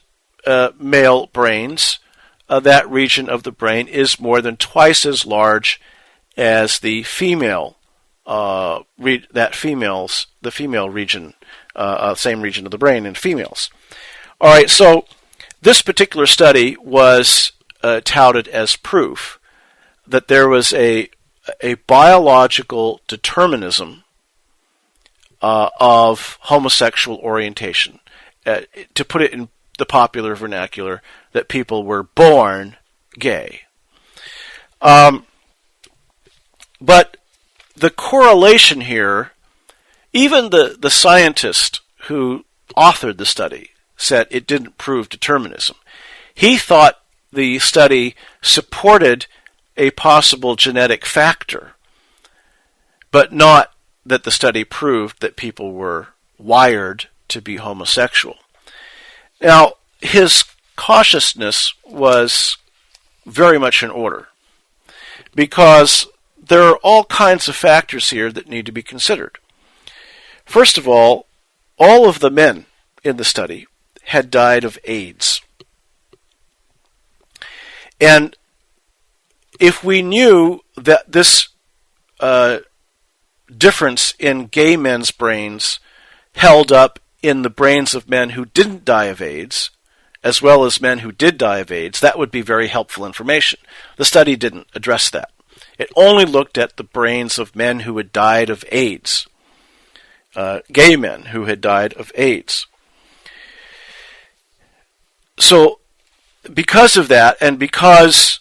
[SPEAKER 1] male brains, that region of the brain is more than twice as large as the female the female region, same region of the brain in females. All right, so this particular study was touted as proof that there was a biological determinism of homosexual orientation. To put it in the popular vernacular, that people were born gay. But the correlation here, even the scientist who authored the study said it didn't prove determinism. He thought the study supported a possible genetic factor, but not that the study proved that people were wired to be homosexual. Now, his cautiousness was very much in order, because there are all kinds of factors here that need to be considered. First of all of the men in the study had died of AIDS. And if we knew that this difference in gay men's brains held up in the brains of men who didn't die of AIDS, as well as men who did die of AIDS, that would be very helpful information. The study didn't address that. It only looked at the brains of men who had died of AIDS, gay men who had died of AIDS. So, because of that, and because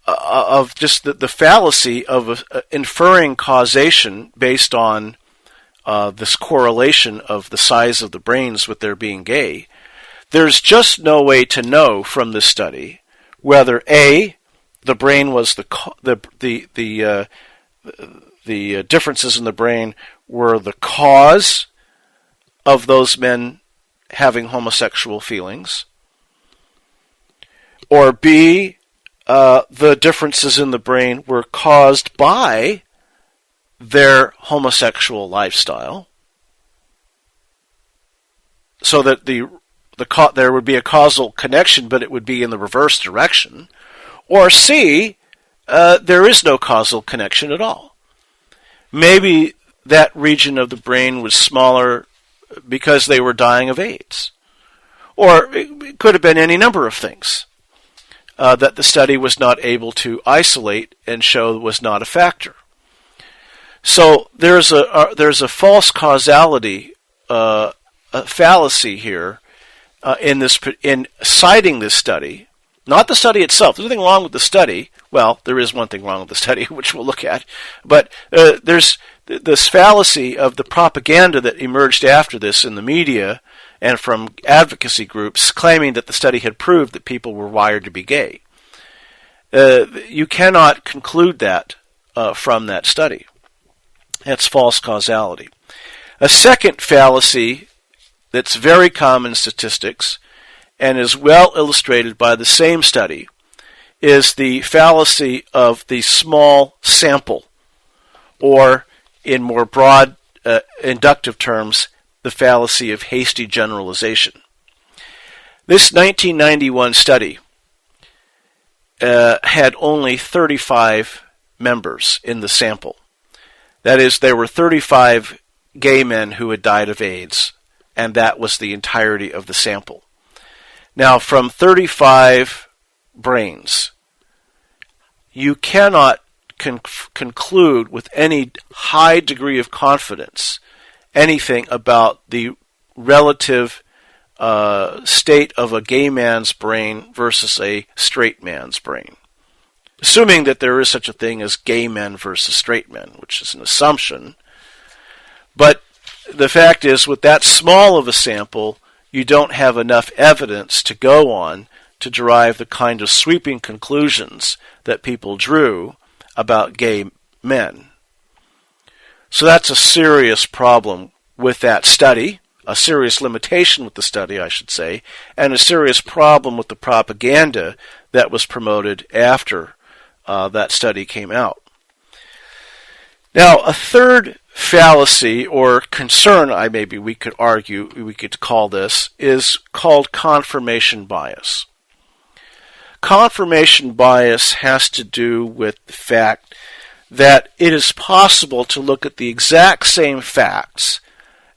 [SPEAKER 1] of just the fallacy of inferring causation based on this correlation of the size of the brains with their being gay, there's just no way to know from this study whether A, the brain was the differences in the brain were the cause of those men having homosexual feelings, or B, the differences in the brain were caused by their homosexual lifestyle, so that there would be a causal connection, but it would be in the reverse direction. Or C, there is no causal connection at all. Maybe that region of the brain was smaller because they were dying of AIDS. Or it could have been any number of things that the study was not able to isolate and show was not a factor. So there's a false causality, a fallacy here in citing this study. Not the study itself. There's nothing wrong with the study. Well, there is one thing wrong with the study, which we'll look at. But there's this fallacy of the propaganda that emerged after this in the media and from advocacy groups claiming that the study had proved that people were wired to be gay. You cannot conclude that from that study. That's false causality. A second fallacy that's very common in statistics and is well illustrated by the same study is the fallacy of the small sample, or in more broad inductive terms, the fallacy of hasty generalization. This 1991 study had only 35 members in the sample. That is, there were 35 gay men who had died of AIDS, and that was the entirety of the sample. Now, from 35 brains, you cannot conclude with any high degree of confidence anything about the relative state of a gay man's brain versus a straight man's brain. Assuming that there is such a thing as gay men versus straight men, which is an assumption. But the fact is, with that small of a sample, you don't have enough evidence to go on to derive the kind of sweeping conclusions that people drew about gay men. So that's a serious problem with that study, a serious limitation with the study, I should say, and a serious problem with the propaganda that was promoted after that study came out. Now, a third fallacy or concern, maybe we could argue, we could call this, is called confirmation bias. Confirmation bias has to do with the fact that it is possible to look at the exact same facts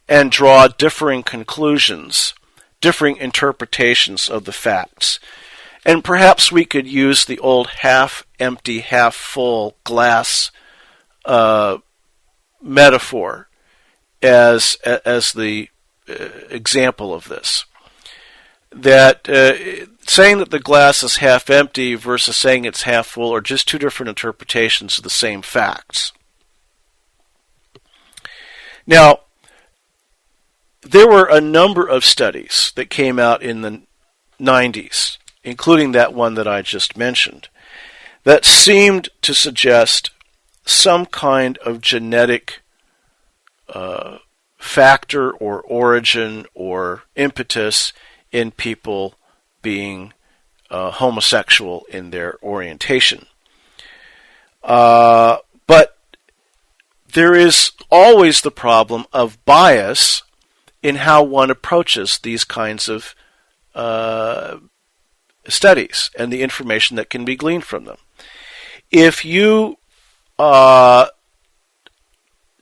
[SPEAKER 1] and draw differing conclusions, differing interpretations of the facts. And perhaps we could use the old half-empty, half-full glass metaphor as the example of this. That saying that the glass is half empty versus saying it's half full are just two different interpretations of the same facts. Now, there were a number of studies that came out in the 90s, including that one that I just mentioned, that seemed to suggest some kind of genetic factor or origin or impetus in people being homosexual in their orientation. But there is always the problem of bias in how one approaches these kinds of studies and the information that can be gleaned from them. If you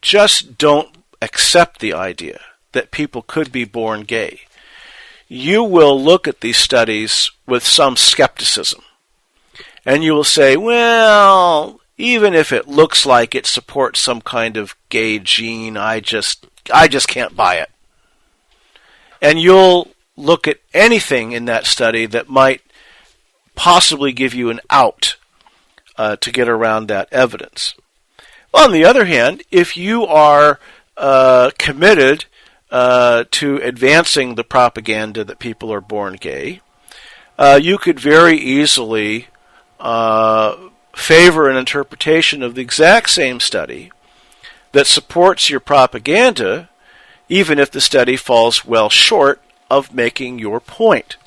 [SPEAKER 1] just don't accept the idea that people could be born gay, you will look at these studies with some skepticism. And you will say, well, even if it looks like it supports some kind of gay gene, I just can't buy it. And you'll look at anything in that study that might possibly give you an out to get around that evidence. On the other hand, if you are committed to advancing the propaganda that people are born gay, you could very easily favor an interpretation of the exact same study that supports your propaganda, even if the study falls well short of making your point.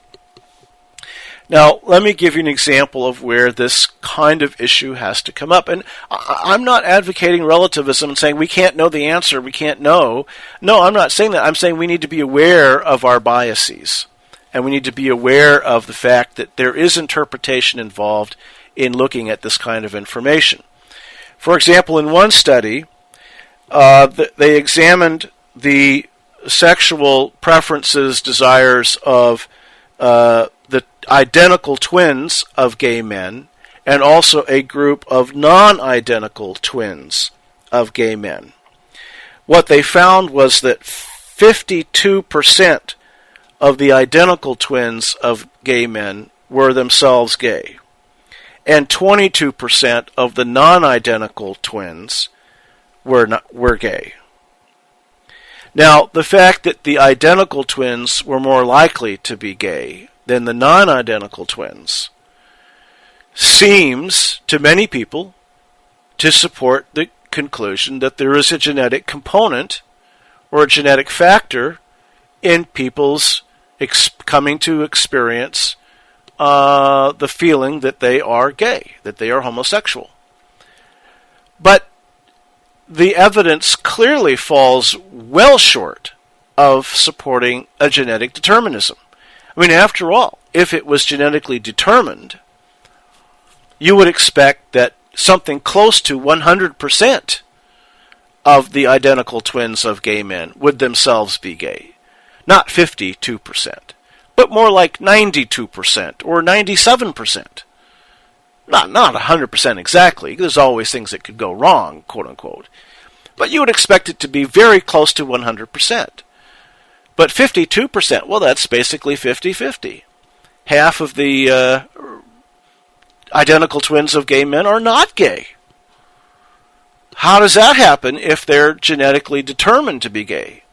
[SPEAKER 1] Now, let me give you an example of where this kind of issue has to come up. And I'm not advocating relativism and saying we can't know the answer, we can't know. No, I'm not saying that. I'm saying we need to be aware of our biases. And we need to be aware of the fact that there is interpretation involved in looking at this kind of information. For example, in one study, they examined the sexual preferences, desires of the identical twins of gay men, and also a group of non-identical twins of gay men. What they found was that 52% of the identical twins of gay men were themselves gay, and 22% of the non-identical twins were gay. Now, the fact that the identical twins were more likely to be gay than the non-identical twins seems, to many people, to support the conclusion that there is a genetic component or a genetic factor in people's coming to experience the feeling that they are gay, that they are homosexual. But the evidence clearly falls well short of supporting a genetic determinism. I mean, after all, if it was genetically determined, you would expect that something close to 100% of the identical twins of gay men would themselves be gay. Not 52%, but more like 92% or 97%. Not 100% exactly. There's always things that could go wrong, quote unquote. But you would expect it to be very close to 100%. But 52%, well, that's basically 50-50. Half of the identical twins of gay men are not gay. How does that happen if they're genetically determined to be gay?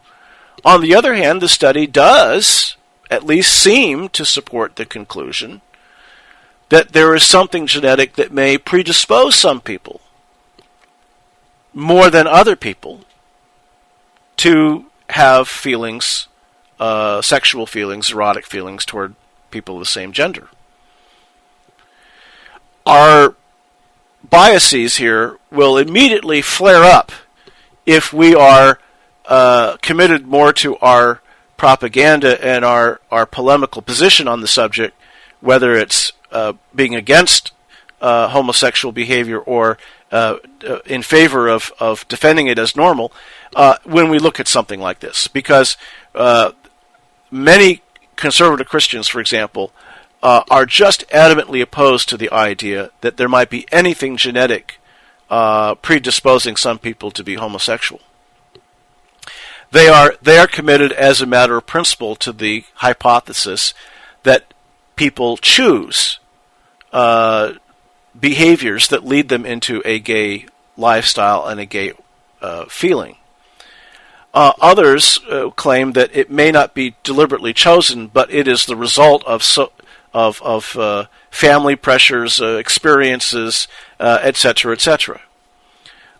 [SPEAKER 1] On the other hand, the study does at least seem to support the conclusion that there is something genetic that may predispose some people more than other people to have feelings, sexual feelings, erotic feelings toward people of the same gender. Our biases here will immediately flare up if we are committed more to our propaganda and our polemical position on the subject, whether it's being against homosexual behavior or in favor of defending it as normal, when we look at something like this. Because many conservative Christians, for example, are just adamantly opposed to the idea that there might be anything genetic predisposing some people to be homosexual. They are committed as a matter of principle to the hypothesis that people choose behaviors that lead them into a gay lifestyle and a gay feeling. Others claim that it may not be deliberately chosen, but it is the result of family pressures, experiences, etc., etc.,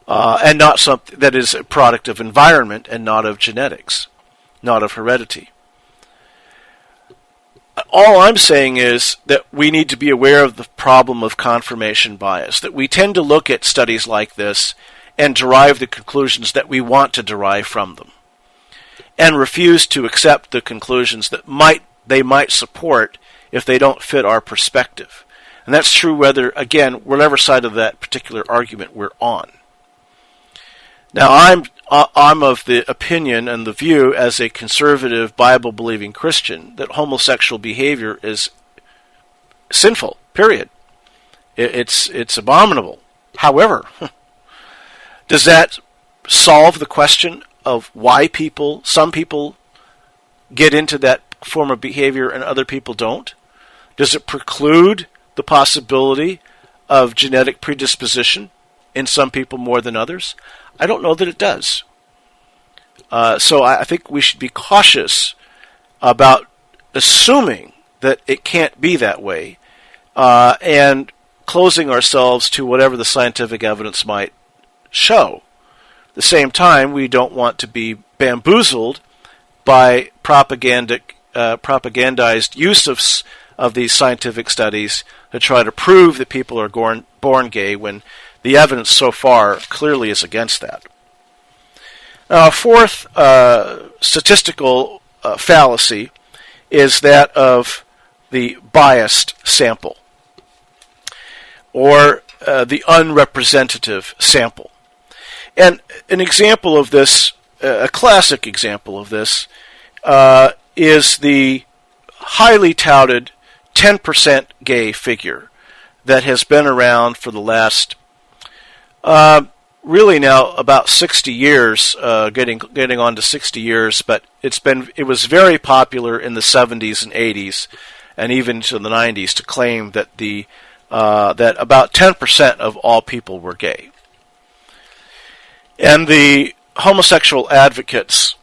[SPEAKER 1] and not something that is a product of environment and not of genetics, not of heredity. All I'm saying is that we need to be aware of the problem of confirmation bias, that we tend to look at studies like this and derive the conclusions that we want to derive from them, and refuse to accept the conclusions that they might support if they don't fit our perspective. And that's true whatever side of that particular argument we're on. Now, I'm of the opinion and the view as a conservative, Bible-believing Christian that homosexual behavior is sinful, period. It's abominable. However, does that solve the question of why some people get into that form of behavior and other people don't? Does it preclude the possibility of genetic predisposition in some people more than others? I don't know that it does. So I think we should be cautious about assuming that it can't be that way and closing ourselves to whatever the scientific evidence might show. At the same time, we don't want to be bamboozled by propagandized use of these scientific studies to try to prove that people are born gay when the evidence so far clearly is against that. Now, a fourth statistical fallacy is that of the biased sample, or the unrepresentative sample. And an example of this, a classic example of this, is the highly touted 10% gay figure that has been around for the last really now about 60 years, getting on to 60 years, but it was very popular in the 70s and 80s and even to the 90s to claim that that about 10% of all people were gay. And the homosexual advocates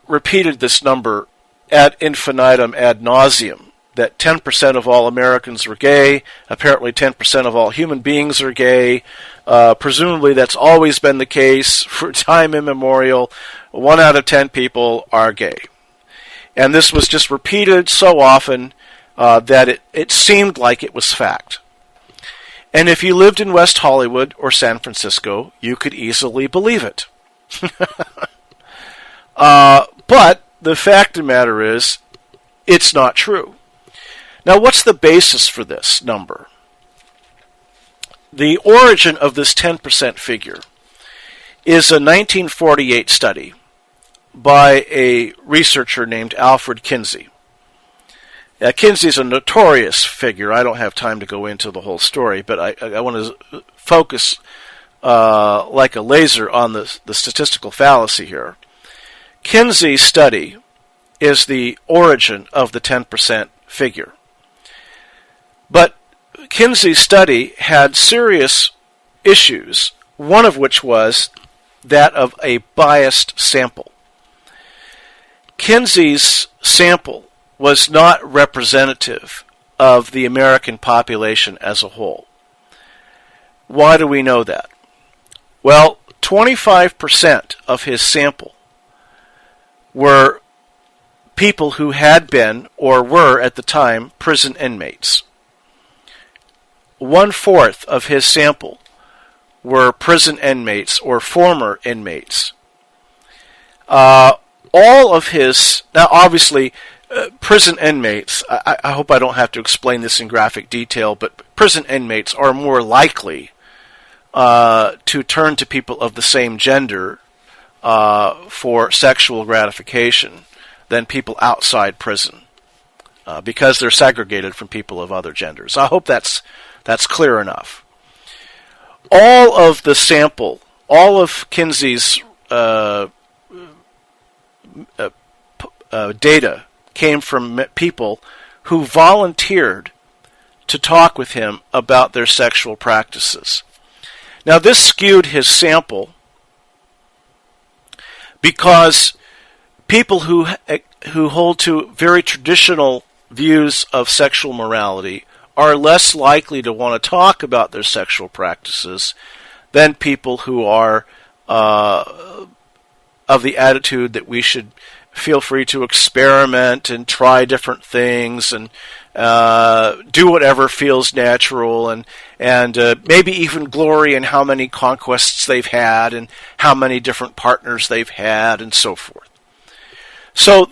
[SPEAKER 1] repeated this number ad infinitum, ad nauseum, that 10% of all Americans were gay. Apparently 10% of all human beings are gay. Presumably that's always been the case for time immemorial. 1 out of 10 people are gay. And this was just repeated so often that it seemed like it was fact. And if you lived in West Hollywood or San Francisco, you could easily believe it. But the fact of the matter is, it's not true. Now, what's the basis for this number? The origin of this 10% figure is a 1948 study by a researcher named Alfred Kinsey. Kinsey's a notorious figure. I don't have time to go into the whole story, but I want to focus like a laser on the statistical fallacy here. Kinsey's study is the origin of the 10% figure. But Kinsey's study had serious issues, one of which was that of a biased sample. Kinsey's sample was not representative of the American population as a whole. Why do we know that? Well, 25% of his sample were people who had been or were at the time prison inmates. 1/4 of his sample were prison inmates or former inmates. All of his, now obviously, prison inmates, I hope I don't have to explain this in graphic detail, but prison inmates are more likely to turn to people of the same gender for sexual gratification than people outside prison, because they're segregated from people of other genders. I hope that's clear enough. All of the sample, all of Kinsey's data came from people who volunteered to talk with him about their sexual practices. Now, this skewed his sample because people who hold to very traditional views of sexual morality are less likely to want to talk about their sexual practices than people who are of the attitude that we should feel free to experiment and try different things and do whatever feels natural and maybe even glory in how many conquests they've had and how many different partners they've had and so forth. So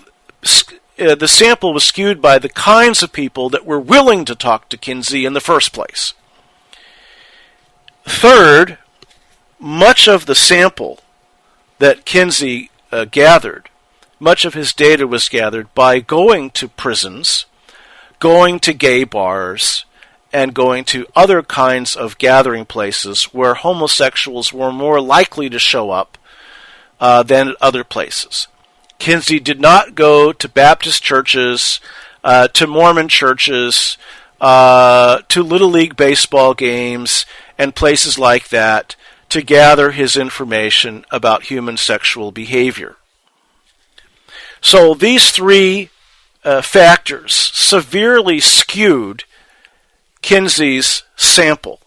[SPEAKER 1] the sample was skewed by the kinds of people that were willing to talk to Kinsey in the first place. Third, much of the sample that Kinsey gathered, much of his data was gathered by going to prisons, going to gay bars, and going to other kinds of gathering places where homosexuals were more likely to show up than at other places. Kinsey did not go to Baptist churches, to Mormon churches, to Little League baseball games, and places like that to gather his information about human sexual behavior. So these three factors severely skewed Kinsey's sample,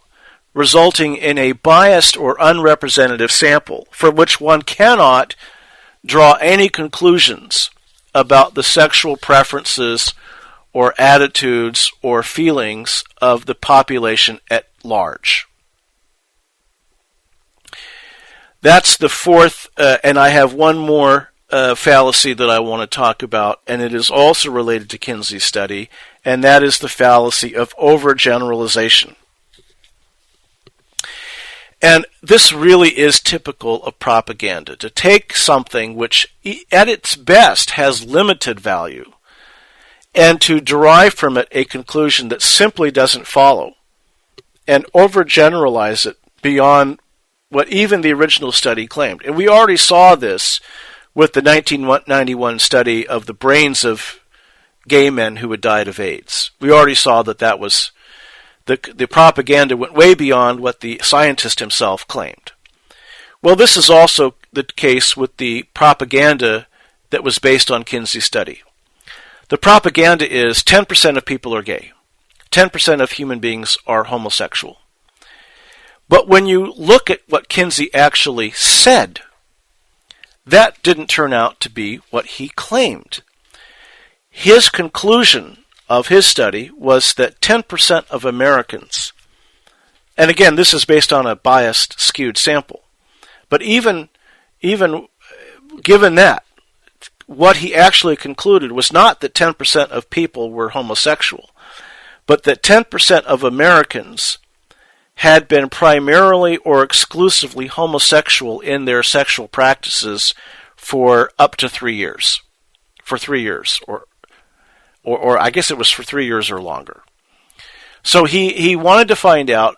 [SPEAKER 1] resulting in a biased or unrepresentative sample from which one cannot draw any conclusions about the sexual preferences or attitudes or feelings of the population at large. That's the fourth, and I have one more fallacy that I want to talk about, and it is also related to Kinsey's study, and that is the fallacy of overgeneralization. And this really is typical of propaganda, to take something which at its best has limited value and to derive from it a conclusion that simply doesn't follow and overgeneralize it beyond what even the original study claimed. And we already saw this with the 1991 study of the brains of gay men who had died of AIDS. We already saw that was the propaganda went way beyond what the scientist himself claimed. Well, this is also the case with the propaganda that was based on Kinsey's study. The propaganda is 10% of people are gay, 10% of human beings are homosexual. But when you look at what Kinsey actually said, that didn't turn out to be what he claimed. His conclusion of his study was that 10% of Americans, and again, this is based on a biased, skewed sample, but even given that, what he actually concluded was not that 10% of people were homosexual, but that 10% of Americans had been primarily or exclusively homosexual in their sexual practices for up to 3 years. For 3 years, or I guess it was for 3 years or longer. So he wanted to find out,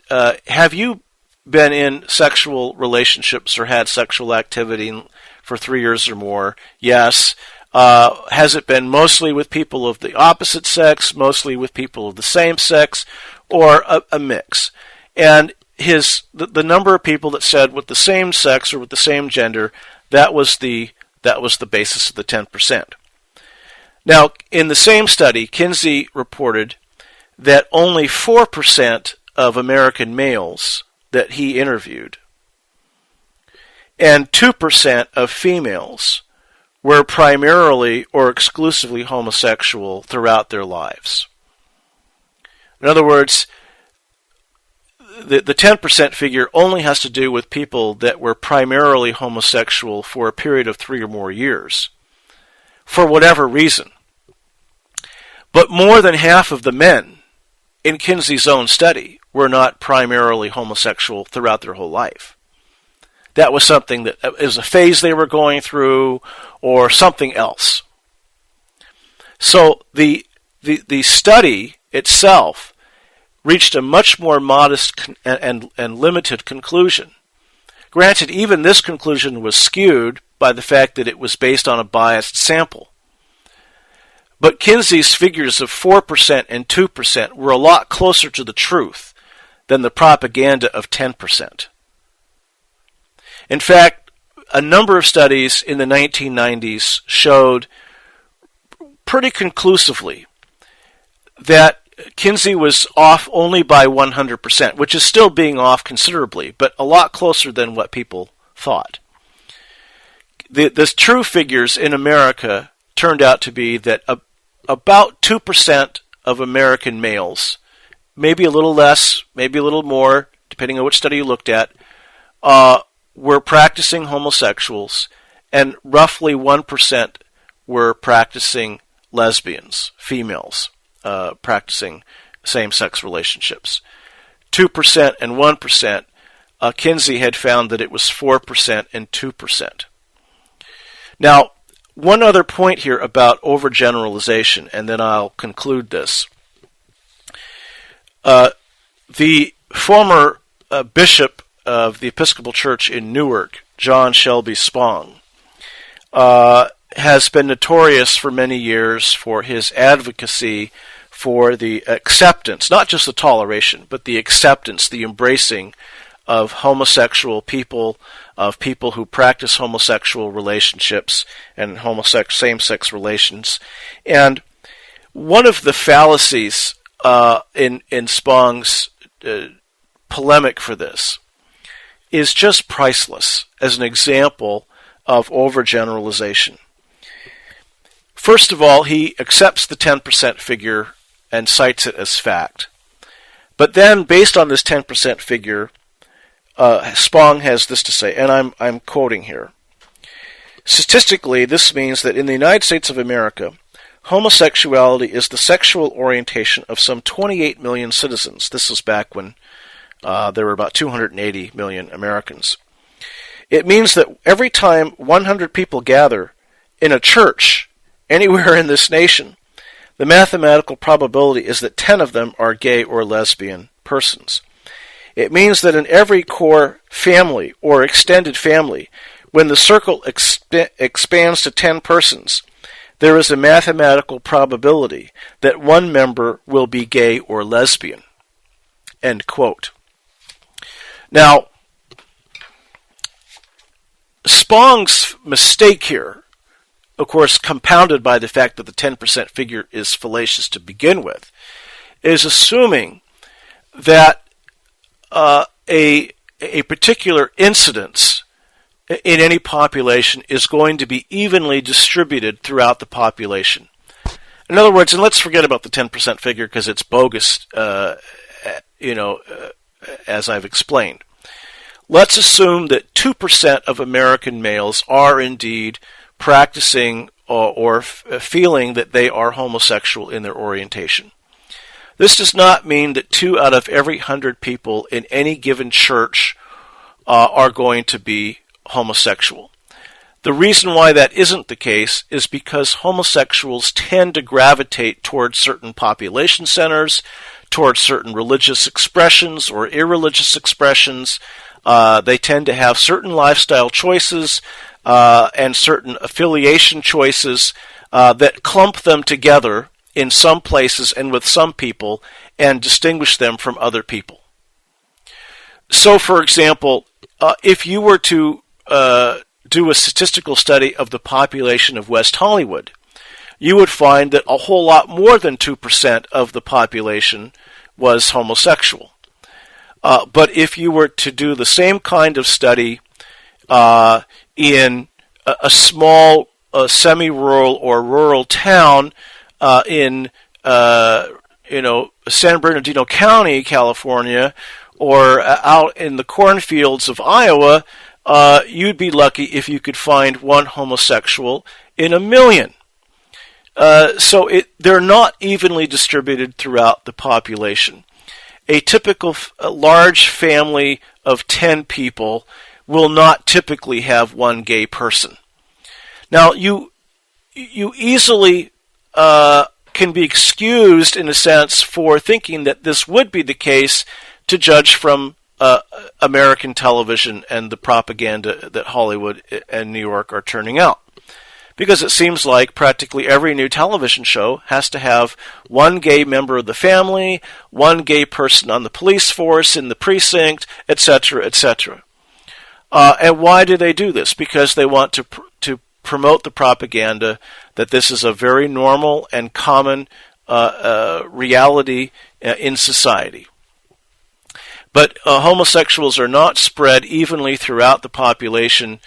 [SPEAKER 1] have you been in sexual relationships or had sexual activity for 3 years or more? Yes. Has it been mostly with people of the opposite sex, mostly with people of the same sex, or a mix? And the number of people that said with the same sex or with the same gender, that was the basis of the 10%. Now, in the same study, Kinsey reported that only 4% of American males that he interviewed and 2% of females were primarily or exclusively homosexual throughout their lives. In other words, the 10% figure only has to do with people that were primarily homosexual for a period of 3 or more years, for whatever reason. But more than half of the men in Kinsey's own study were not primarily homosexual throughout their whole life. That was something that is a phase they were going through or something else. So the study itself reached a much more modest and limited conclusion. Granted, even this conclusion was skewed by the fact that it was based on a biased sample. But Kinsey's figures of 4% and 2% were a lot closer to the truth than the propaganda of 10%. In fact, a number of studies in the 1990s showed pretty conclusively that Kinsey was off only by 100%, which is still being off considerably, but a lot closer than what people thought. The true figures in America turned out to be that about 2% of American males, maybe a little less, maybe a little more, depending on which study you looked at, were practicing homosexuals, and roughly 1% were practicing lesbians, females, practicing same-sex relationships. 2% and 1%, Kinsey had found that it was 4% and 2%. Now, one other point here about overgeneralization, and then I'll conclude this. The former bishop of the Episcopal Church in Newark, John Shelby Spong, has been notorious for many years for his advocacy for the acceptance, not just the toleration, but the acceptance, the embracing of homosexual people, of people who practice homosexual relationships and same-sex relations. And one of the fallacies in Spong's polemic for this is just priceless as an example of overgeneralization. First of all, he accepts the 10% figure and cites it as fact. But then, based on this 10% figure, Spong has this to say, and I'm quoting here. Statistically, this means that in the United States of America, homosexuality is the sexual orientation of some 28 million citizens. This was back when there were about 280 million Americans. It means that every time 100 people gather in a church anywhere in this nation, the mathematical probability is that 10 of them are gay or lesbian persons. It means that in every core family or extended family, when the circle expands to 10 persons, there is a mathematical probability that one member will be gay or lesbian. End quote. Now, Spong's mistake here, of course, compounded by the fact that the 10% figure is fallacious to begin with, is assuming that a particular incidence in any population is going to be evenly distributed throughout the population. In other words, and let's forget about the 10% figure because it's bogus, as I've explained. Let's assume that 2% of American males are indeed practicing or feeling that they are homosexual in their orientation. This does not mean that 2 out of every 100 people in any given church are going to be homosexual. The reason why that isn't the case is because homosexuals tend to gravitate towards certain population centers, towards certain religious expressions or irreligious expressions. They tend to have certain lifestyle choices and certain affiliation choices that clump them together in some places and with some people and distinguish them from other people. So, for example, if you were to do a statistical study of the population of West Hollywood, you would find that a whole lot more than 2% of the population was homosexual. But if you were to do the same kind of study in a small semi-rural or rural town in San Bernardino County, California, or out in the cornfields of Iowa, you'd be lucky if you could find one homosexual in 1 million. So they're not evenly distributed throughout the population. A typical large family of 10 people will not typically have one gay person. Now, you easily can be excused, in a sense, for thinking that this would be the case to judge from American television and the propaganda that Hollywood and New York are turning out. Because it seems like practically every new television show has to have one gay member of the family, one gay person on the police force, in the precinct, etc., etc. And why do they do this? Because they want to promote the propaganda that this is a very normal and common reality in society. But homosexuals are not spread evenly throughout the population.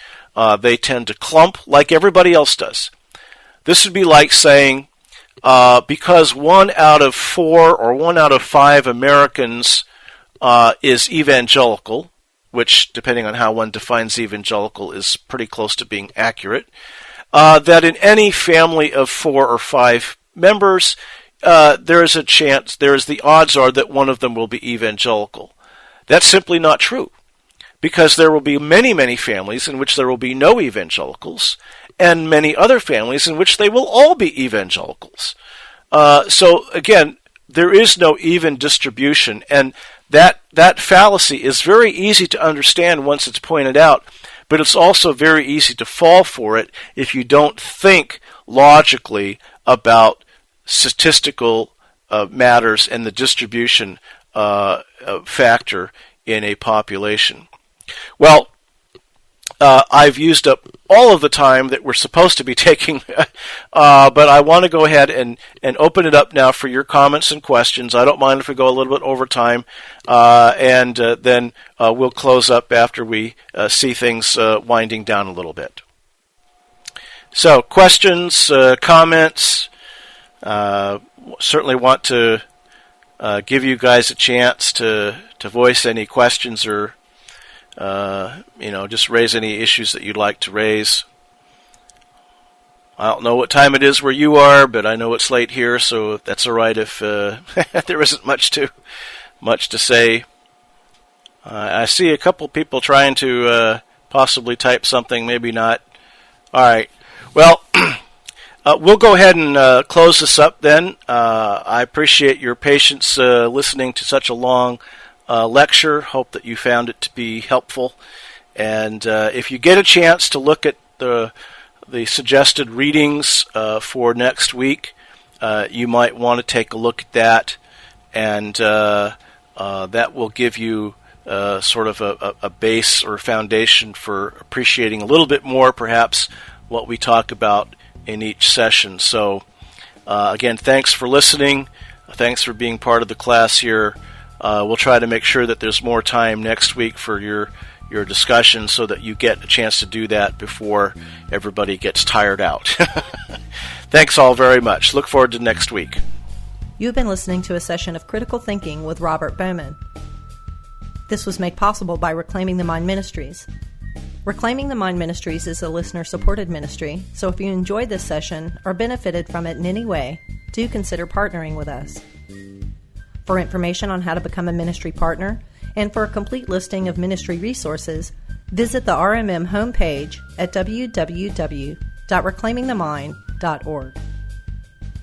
[SPEAKER 1] They tend to clump like everybody else does. This would be like saying, because 1 out of 4 or 1 out of 5 Americans is evangelical, which, depending on how one defines evangelical, is pretty close to being accurate, that in any family of 4 or 5 members, there is a chance, the odds are that one of them will be evangelical. That's simply not true, because there will be many, many families in which there will be no evangelicals, and many other families in which they will all be evangelicals. So again, there is no even distribution, and that fallacy is very easy to understand once it's pointed out, but it's also very easy to fall for it if you don't think logically about statistical matters and the distribution factor in a population. Well, I've used up all of the time that we're supposed to be taking, but I want to go ahead and open it up now for your comments and questions. I don't mind if we go a little bit over time, and then we'll close up after we see things winding down a little bit. So, questions, comments, certainly want to give you guys a chance to voice any questions or just raise any issues that you'd like to raise. I don't know what time it is where you are, but I know it's late here, so that's all right if there isn't much to say. I see a couple people trying to possibly type something, maybe not. All right. Well, we'll go ahead and close this up then. I appreciate your patience listening to such a long lecture. Hope that you found it to be helpful. And if you get a chance to look at the suggested readings for next week, you might want to take a look at that, and that will give you sort of a base or foundation for appreciating a little bit more, perhaps, what we talk about in each session. So, again, thanks for listening. Thanks for being part of the class here. We'll try to make sure that there's more time next week for your discussion so that you get a chance to do that before everybody gets tired out. Thanks all very much. Look forward to next week.
[SPEAKER 2] You've been listening to a session of Critical Thinking with Robert Bowman. This was made possible by Reclaiming the Mind Ministries. Reclaiming the Mind Ministries is a listener-supported ministry, so if you enjoyed this session or benefited from it in any way, do consider partnering with us. For information on how to become a ministry partner and for a complete listing of ministry resources, visit the RMM homepage at www.reclaimingthemind.org.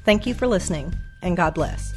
[SPEAKER 2] Thank you for listening, and God bless.